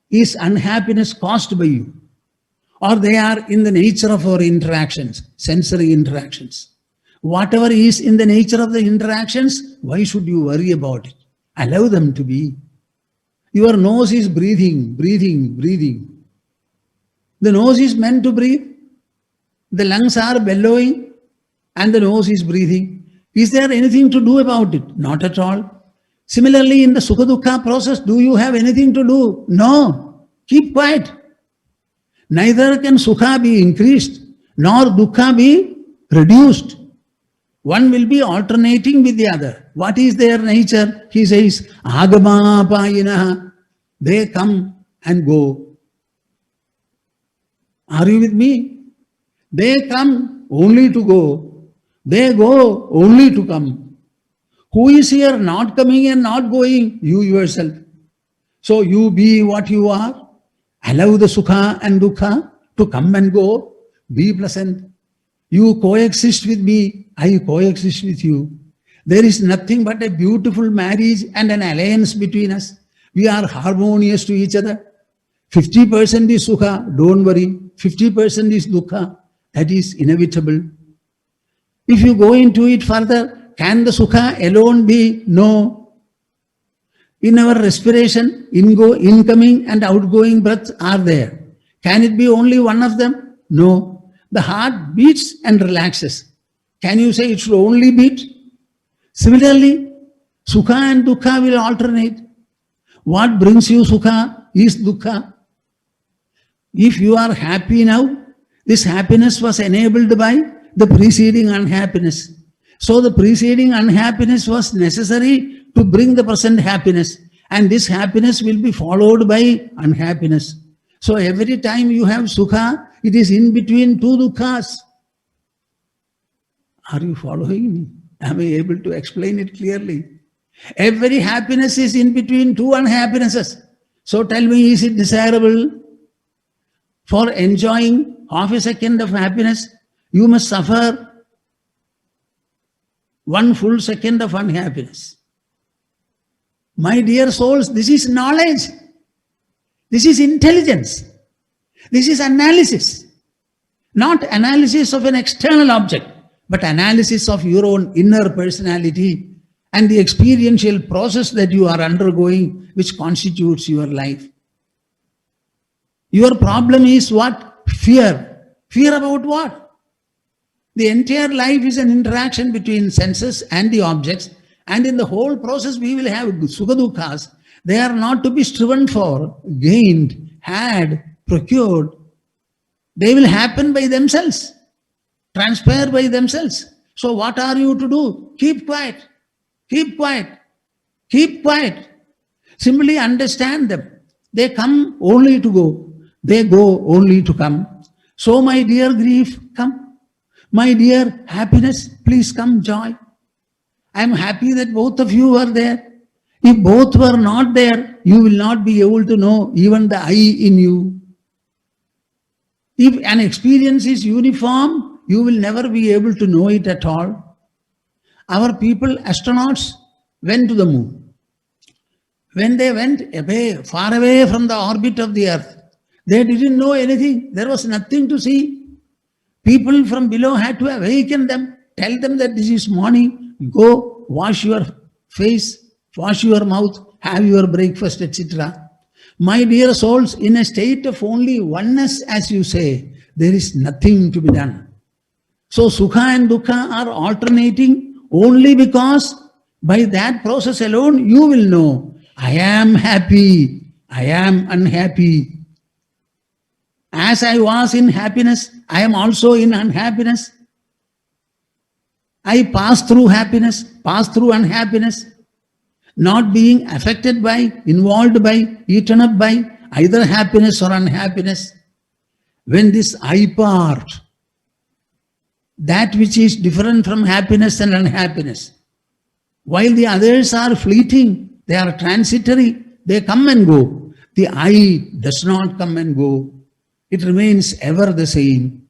Is unhappiness caused by you? Or they are in the nature of our interactions, sensory interactions. Whatever is in the nature of the interactions, why should you worry about it? Allow them to be. Your nose is breathing. The nose is meant to breathe. The lungs are bellowing and the nose is breathing. Is there anything to do about it? Not at all. Similarly, in the Sukha Dukkha process, do you have anything to do? No. Keep quiet. Neither can Sukha be increased, nor Dukkha be reduced. One will be alternating with the other. What is their nature? He says, Agama Payinaha. They come and go. Are you with me? They come only to go. They go only to come. Who is here not coming and not going? You yourself. So you be what you are. Allow the Sukha and Dukkha to come and go. Be pleasant. You coexist with me. I coexist with you. There is nothing but a beautiful marriage and an alliance between us. We are harmonious to each other. 50% is Sukha, don't worry. 50% is Dukkha. That is inevitable. If you go into it further, can the Sukha alone be? No. In our respiration, incoming and outgoing breaths are there. Can it be only one of them? No. The heart beats and relaxes. Can you say it should only beat? Similarly, Sukha and Dukkha will alternate. What brings you Sukha is Dukkha. If you are happy now, this happiness was enabled by the preceding unhappiness. So the preceding unhappiness was necessary to bring the present happiness. And this happiness will be followed by unhappiness. So every time you have Sukha, it is in between two Dukkhas. Are you following me? Am I able to explain it clearly? Every happiness is in between two unhappinesses. So tell me, is it desirable? For enjoying half a second of happiness, you must suffer 1 full second of unhappiness. My dear souls, this is knowledge. This is intelligence. This is analysis. Not analysis of an external object, but analysis of your own inner personality and the experiential process that you are undergoing, which constitutes your life. Your problem is what? Fear. Fear about what? The entire life is an interaction between senses and the objects, And in the whole process, we will have Sukha-dukkhas. They are not to be striven for, gained, had, procured. They will happen by themselves, transpire by themselves. So what are you to do? Keep quiet, keep quiet, keep quiet. Simply understand them. They come only to go. They go only to come. So my dear grief, come. My dear happiness, please come, joy. I am happy that both of you are there. If both were not there, you will not be able to know even the I in you. If an experience is uniform, you will never be able to know it at all. Our people, astronauts, went to the moon. When they went away, far away from the orbit of the earth, they didn't know anything. There was nothing to see. People from below had to awaken them, tell them that this is morning, go wash your face, wash your mouth, have your breakfast, etc. My dear souls, in a state of only oneness, as you say, there is nothing to be done. So Sukha and Dukkha are alternating only because by that process alone you will know, I am happy, I am unhappy. As I was in happiness, I am also in unhappiness. I pass through happiness, pass through unhappiness, not being affected by, involved by, eaten up by either happiness or unhappiness. When this I part, that which is different from happiness and unhappiness, while the others are fleeting, they are transitory, they come and go. The I does not come and go. It remains ever the same.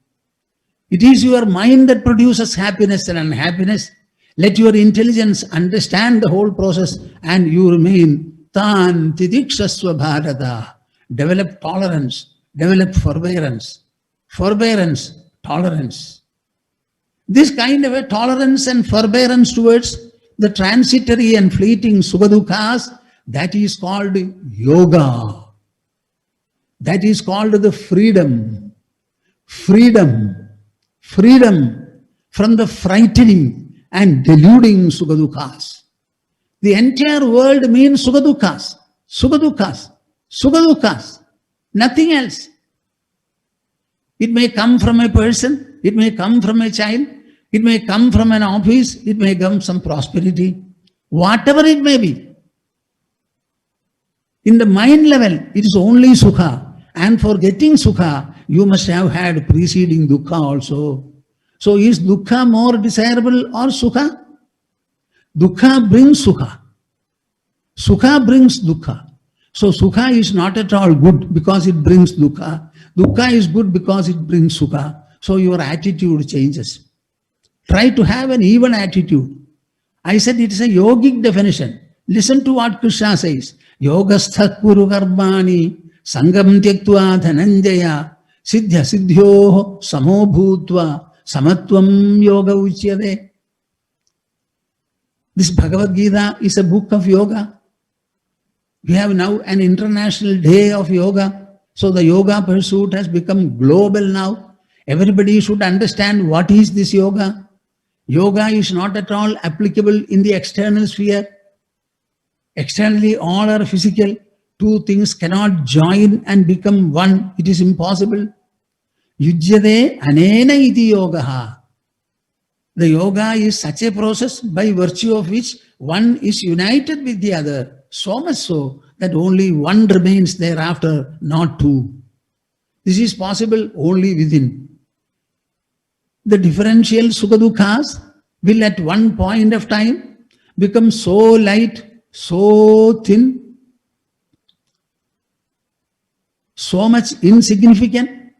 It is your mind that produces happiness and unhappiness. Let your intelligence understand the whole process and you remain tan tidikshasva bharata. Develop tolerance, develop forbearance. Forbearance, tolerance. This kind of a tolerance and forbearance towards the transitory and fleeting Sukha-dukkhas, that is called yoga. That is called the freedom. Freedom. Freedom from the frightening and deluding Sukha-dukkhas. The entire world means Sukha-dukkhas. Sukha-dukkhas. Sukha-dukkhas. Nothing else. It may come from a person, it may come from a child, it may come from an office, it may come some prosperity, whatever it may be. In the mind level, it is only Sukha. And for getting Sukha, you must have had preceding Dukkha also. So is Dukkha more desirable or Sukha? Dukkha brings Sukha. Sukha brings Dukkha. So Sukha is not at all good because it brings Dukkha. Dukkha is good because it brings Sukha. So your attitude changes. Try to have an even attitude. I said it is a yogic definition. Listen to what Krishna says. Yogastha kuru karmani sangam tyaktva dhananjaya siddhya siddhyoh samo bhutva samatvam yoga uchyate. This Bhagavad Gita is a book of yoga. We have now an international day of yoga. So the yoga pursuit has become global now. Everybody should understand what is this yoga. Yoga is not at all applicable in the external sphere. Externally, all are physical. Two things cannot join and become one. It is impossible. Yujyate anena iti yogaha. The yoga is such a process by virtue of which one is united with the other. So much so that only one remains thereafter, not two. This is possible only within. The differential Sukha-dukkhas will at one point of time become so light, so thin, so much insignificant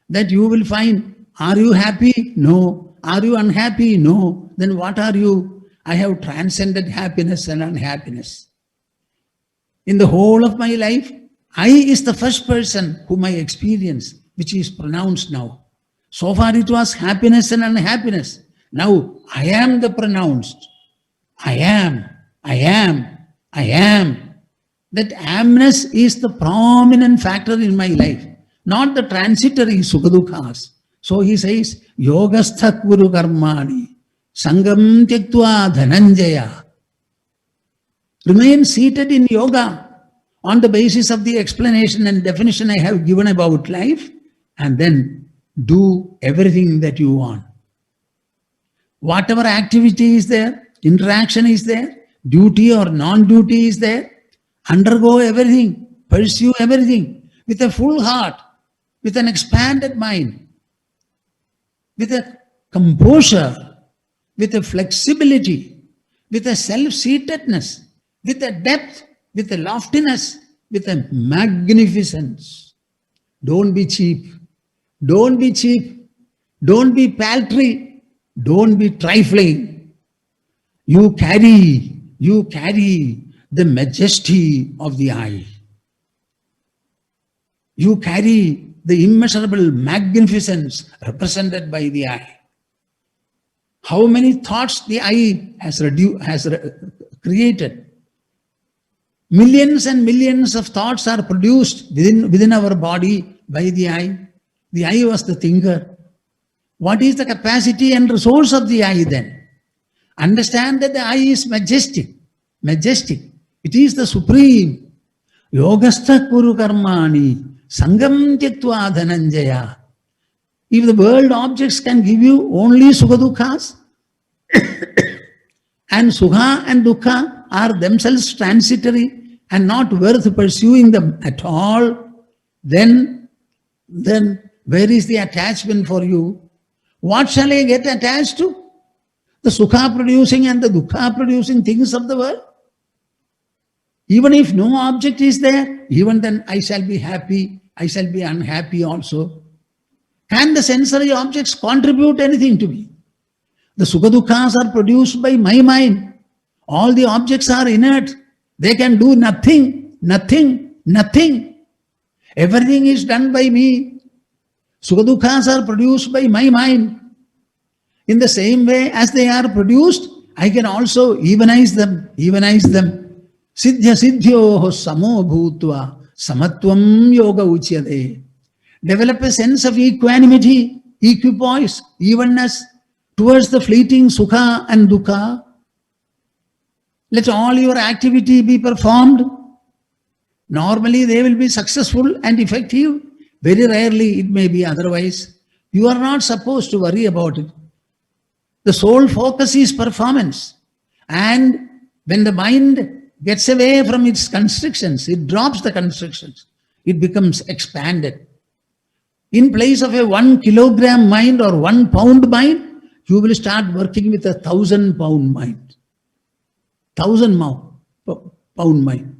that you will find, are you happy? No. Are you unhappy? No. Then what are you? I have transcended happiness and unhappiness. In the whole of my life, I is the first person whom I experience, which is pronounced now. So far it was happiness and unhappiness. Now I am the pronounced. I am, I am, I am. That amness is the prominent factor in my life, not the transitory Sukha-dukkhas. So he says, Yogastha kuru karmani sangam tyaktva dhananjaya Remain seated in yoga on the basis of the explanation and definition I have given about life, and then do everything that you want. Whatever activity is there, interaction is there, duty or non-duty is there, undergo everything, pursue everything with a full heart, with an expanded mind, with a composure, with a flexibility, with a self-seatedness, with a depth, with a loftiness, with a magnificence. Don't be cheap. Don't be cheap. Don't be paltry. Don't be trifling. You carry the majesty of the I. You carry the immeasurable magnificence represented by the I. How many thoughts the I has created. Millions and millions of thoughts are produced within our body by the I. The I was the thinker. What is the capacity and resource of the I then? Understand that the I is majestic. Majestic. It is the supreme. Yogastha kuru karmani sangam tyaktva dhananjaya. If the world objects can give you only sukha dukkha's, and sukha and dukkha are themselves transitory and not worth pursuing them at all, then where is the attachment for you? What shall I get attached to? The sukha producing and the dukkha producing things of the world? Even if no object is there, even then I shall be happy, I shall be unhappy also. Can the sensory objects contribute anything to me? The sukha dukkhas are produced by my mind. All the objects are inert. They can do nothing, nothing, nothing. Everything is done by me. Sukha dukkhas are produced by my mind. In the same way as they are produced, I can also evenize them. Siddhya siddhyoho samo bhutva samatvam yoga uchyate. Develop a sense of equanimity, equipoise, evenness towards the fleeting sukha and dukkha. Let all your activity be performed. Normally they will be successful and effective. Very rarely it may be otherwise. You are not supposed to worry about it. The sole focus is performance. And when the mind gets away from its constrictions, it drops the constrictions. It becomes expanded. In place of a 1 kilogram mind or 1 pound mind, you will start working with a 1,000 pound mind. 1,000 pound mind.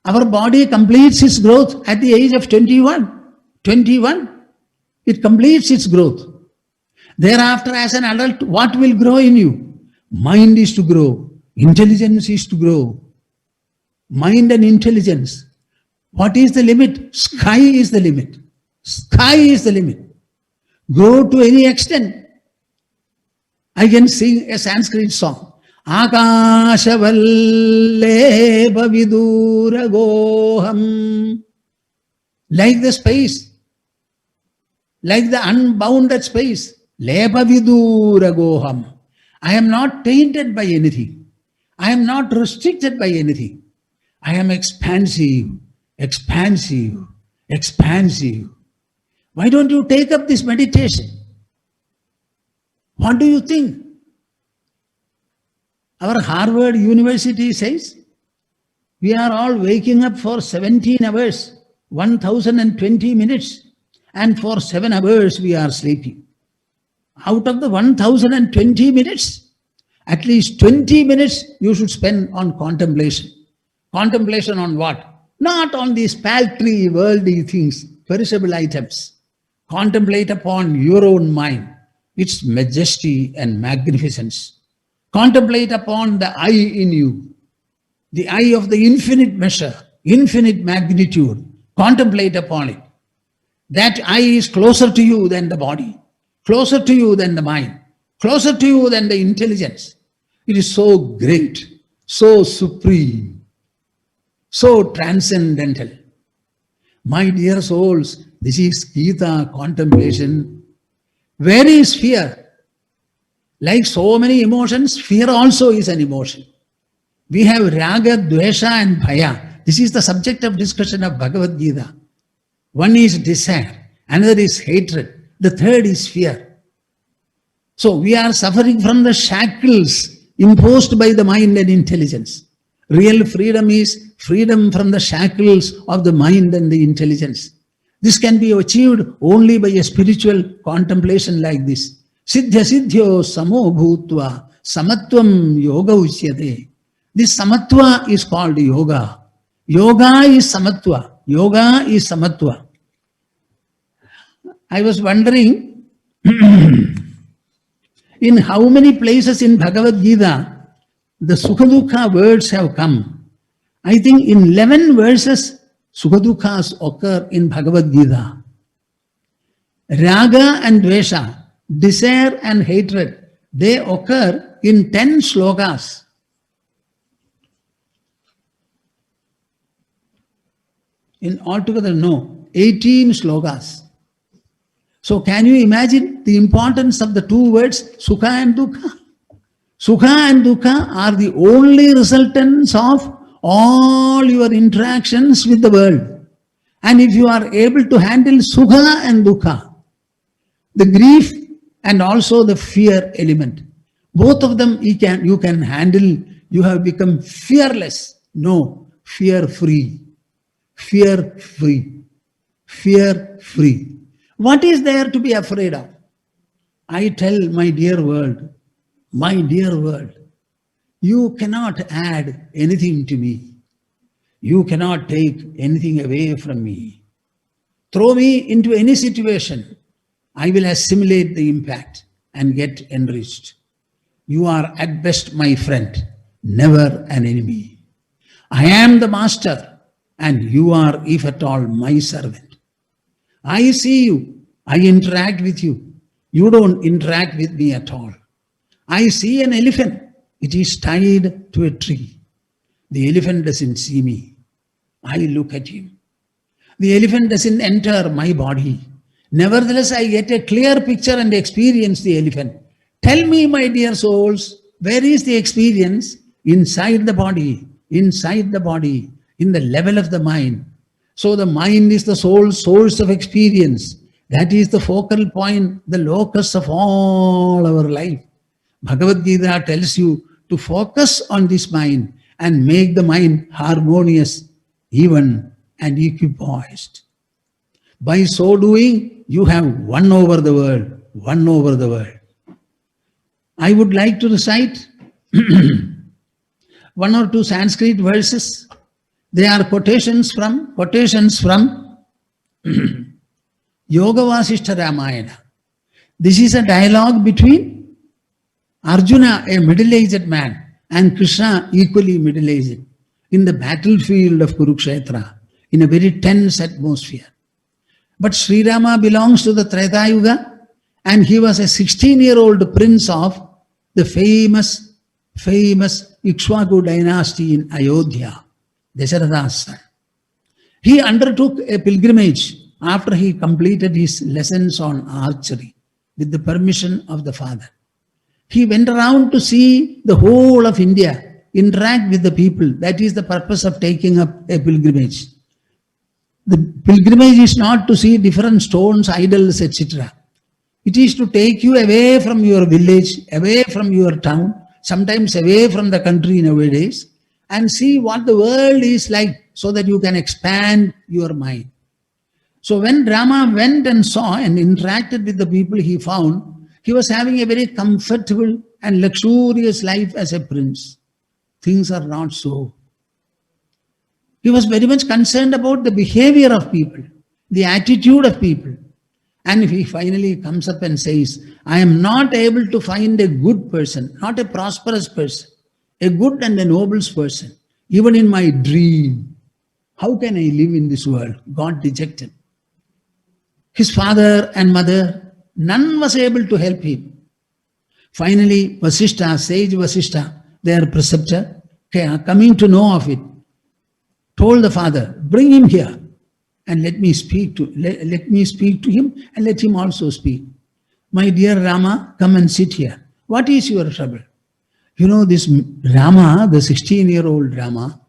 Our body completes its growth at the age of 21. 21. It completes its growth. Thereafter, as an adult, what will grow in you? Mind is to grow. Intelligence is to grow. Mind and intelligence. What is the limit? Sky is the limit. Sky is the limit. Grow to any extent. I can sing a Sanskrit song. Akashavalle vidura goham. Like the space, like the unbounded space. Lepa vidura goham. I am not tainted by anything. I am not restricted by anything. I am expansive, expansive, expansive. Why don't you take up this meditation? What do you think? Our Harvard University says we are all waking up for 17 hours, 1020 minutes, and for 7 hours we are sleeping. Out of the 1020 minutes, at least 20 minutes you should spend on contemplation. Contemplation on what? Not on these paltry, worldly things, perishable items. Contemplate upon your own mind, its majesty and magnificence. Contemplate upon the I in you, the I of the infinite measure, infinite magnitude. Contemplate upon it. That I is closer to you than the body, closer to you than the mind, closer to you than the intelligence. It is so great, so supreme, so transcendental. My dear souls, this is Gita contemplation. Where is fear? Like so many emotions, fear also is an emotion. We have Raga, Dvesha and Bhaya. This is the subject of discussion of Bhagavad Gita. One is desire, another is hatred, the third is fear. So we are suffering from the shackles imposed by the mind and intelligence. Real freedom is freedom from the shackles of the mind and the intelligence. This can be achieved only by a spiritual contemplation like this. Siddhya siddhyo samo bhutva samatvam yoga uchyate. This samatva is called yoga. Yoga is samatva. Yoga is samatva. I was wondering in how many places in Bhagavad Gita the Sukha-Dukha words have come. I think in 11 verses Sukha-Dukhas occur in Bhagavad Gita. Raga and Dvesha, desire and hatred, they occur in 10 slokas. In altogether, no, 18 slokas. So can you imagine the importance of the two words, Sukha and Dukha? Sukha and Dukha are the only resultants of all your interactions with the world. And if you are able to handle Sukha and Dukha, the grief and also the fear element, both of them you can handle, you have become fearless. No, fear-free. Fear-free. Fear-free. What is there to be afraid of? I tell my dear world, you cannot add anything to me. You cannot take anything away from me. Throw me into any situation, I will assimilate the impact and get enriched. You are at best my friend, never an enemy. I am the master and you are, if at all, my servant. I see you, I interact with you. You don't interact with me at all. I see an elephant, it is tied to a tree. The elephant doesn't see me. I look at him. The elephant doesn't enter my body. Nevertheless, I get a clear picture and experience the elephant. Tell me, my dear souls, where is the experience? Inside the body, in the level of the mind. So the mind is the sole source of experience. That is the focal point, the locus of all our life. Bhagavad Gita tells you to focus on this mind and make the mind harmonious, even and equipoised. By so doing, you have won over the world. I would like to recite one or two Sanskrit verses. They are quotations from Yoga Vasishtha Ramayana. This is a dialogue between Arjuna, a middle-aged man, and Krishna, equally middle-aged, in the battlefield of Kurukshetra, in a very tense atmosphere. But Sri Rama belongs to the Treta Yuga, and he was a 16-year-old prince of the famous Ikshvaku dynasty in Ayodhya, Dasharatha's son. He undertook a pilgrimage after he completed his lessons on archery with the permission of the father. He went around to see the whole of India, interact with the people. That is the purpose of taking up a pilgrimage. The pilgrimage is not to see different stones, idols, etc. It is to take you away from your village, away from your town, sometimes away from the country nowadays, and see what the world is like so that you can expand your mind. So when Rama went and saw and interacted with the people, he found he was having a very comfortable and luxurious life as a prince. Things are not so. He was very much concerned about the behavior of people, the attitude of people. And he finally comes up and says, I am not able to find a good person, not a prosperous person, a good and a noble person, even in my dream. How can I live in this world? God dejected. His father and mother, none was able to help him. Finally, Vasishtha, sage Vasishtha, their preceptor, coming to know of it, told the father, bring him here and let me speak to him and let him also speak. My dear Rama, come and sit here. What is your trouble? You know, this Rama, the 16-year-old Rama,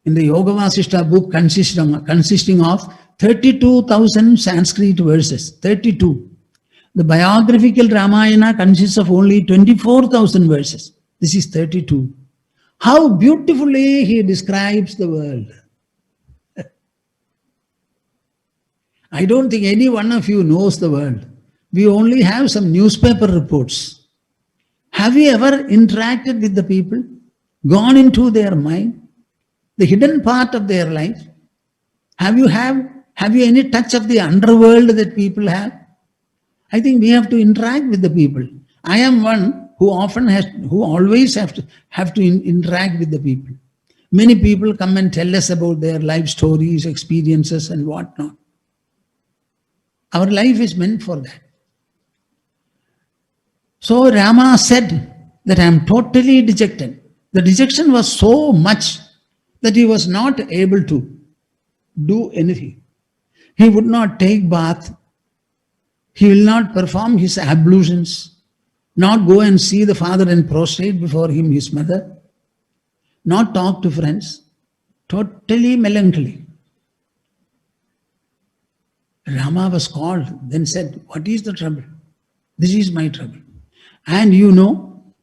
in the Yoga Vasishta book consisting of 32,000 Sanskrit verses, 32. The biographical Ramayana consists of only 24,000 verses. This is 32. How beautifully he describes the world. I don't think any one of you knows the world. We only have some newspaper reports. Have you ever interacted with the people? Gone into their mind? The hidden part of their life? Have you any touch of the underworld that people have? I think we have to interact with the people. I am one who always have to interact with the people. Many people come and tell us about their life stories, experiences and whatnot. Our life is meant for that. So Rama said that I am totally dejected. The dejection was so much that he was not able to do anything. He would not take bath. He will not perform his ablutions, not go and see the father and prostrate before him his mother, not talk to friends, totally melancholy. Rama was called, then said, what is the trouble? This is my trouble. And you know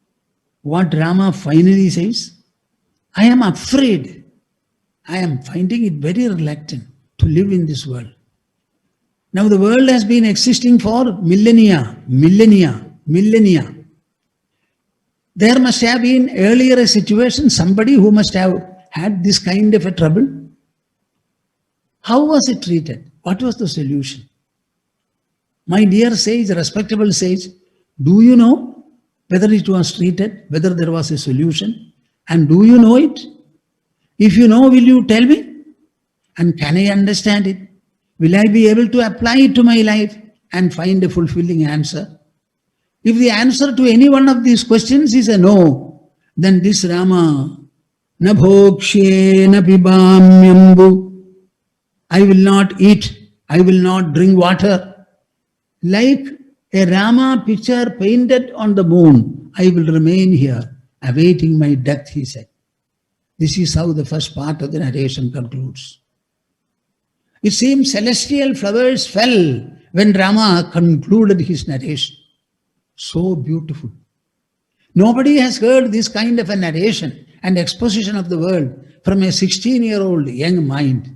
what Rama finally says? I am afraid. I am finding it very reluctant to live in this world. Now the world has been existing for millennia. There must have been earlier a situation, somebody who must have had this kind of a trouble. How was it treated? What was the solution? My dear sage, respectable sage, do you know whether it was treated, whether there was a solution? And do you know it? If you know, will you tell me? And can I understand it? Will I be able to apply it to my life and find a fulfilling answer? If the answer to any one of these questions is a no, then this Rama, na bhokshe na pibamyambu, I will not eat, I will not drink water. Like a Rama picture painted on the moon, I will remain here, awaiting my death, he said. This is how the first part of the narration concludes. It seems celestial flowers fell when Rama concluded his narration. So beautiful. Nobody has heard this kind of a narration and exposition of the world from a 16-year-old young mind.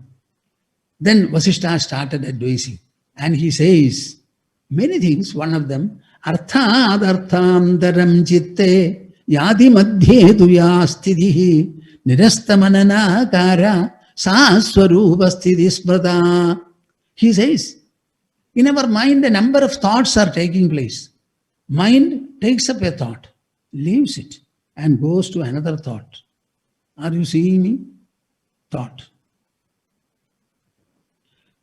Then Vasishta started advising, and he says many things. One of them, arthad arthantaram chitte yadi madhye tuya sthidihi nirastamanana kara saswarupa sthiti smrata. He says, in our mind a number of thoughts are taking place. Mind takes up a thought, leaves it and goes to another thought. Are you seeing me? Thought.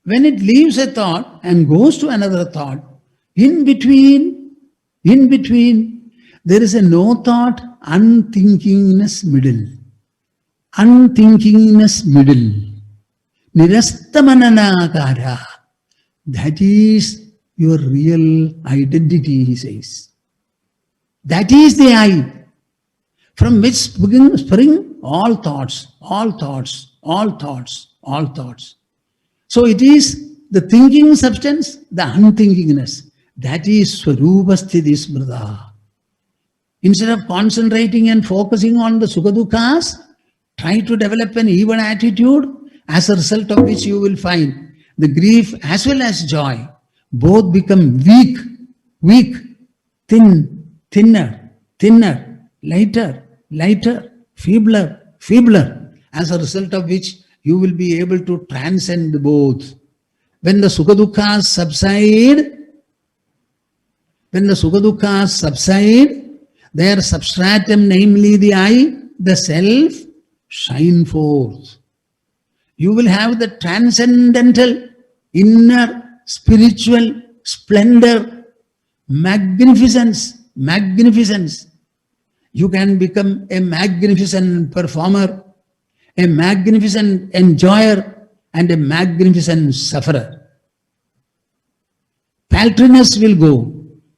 When it leaves a thought and goes to another thought, in between, there is a no thought, unthinkingness middle. Unthinkingness middle. Nirastamananakara. That is your real identity, he says. That is the I, from which spring all thoughts. So it is the thinking substance, the unthinkingness. That is Swarupa Sthiti Smrita. Instead of concentrating and focusing on the Sukha-dukkhas, try to develop an even attitude, as a result of which you will find the grief as well as joy both become weak, thinner, lighter, feebler, as a result of which you will be able to transcend both. When the Sukha-dukkhas subside, their substratum, namely the I, the self, shine forth. You will have the transcendental, inner, spiritual splendor, magnificence. You can become a magnificent performer, a magnificent enjoyer, and a magnificent sufferer. Paltriness will go,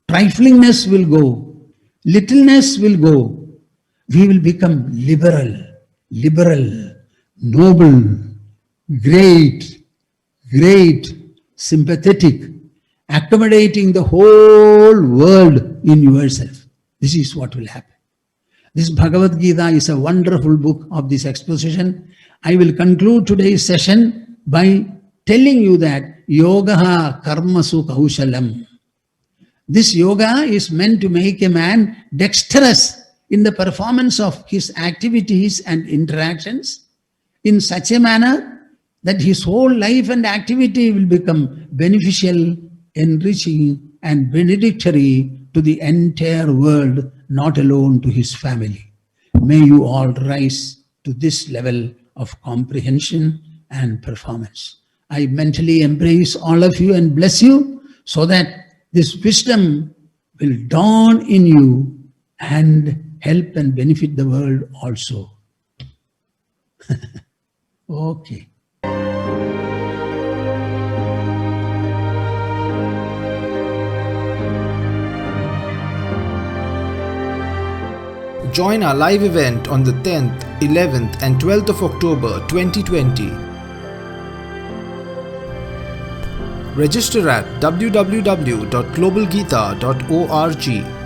triflingness will go, littleness will go. we will become liberal, noble, great, sympathetic, accommodating the whole world in yourself. This is what will happen. This Bhagavad Gita is a wonderful book of this exposition. I will conclude today's session by telling you that yoga karmasu kaushalam. This yoga is meant to make a man dexterous in the performance of his activities and interactions in such a manner that his whole life and activity will become beneficial, enriching, and benedictory to the entire world, not alone to his family. May you all rise to this level of comprehension and performance. I mentally embrace all of you and bless you so that this wisdom will dawn in you and help and benefit the world also. Okay. Join our live event on the 10th, 11th and 12th of October 2020. Register at www.globalgeeta.org.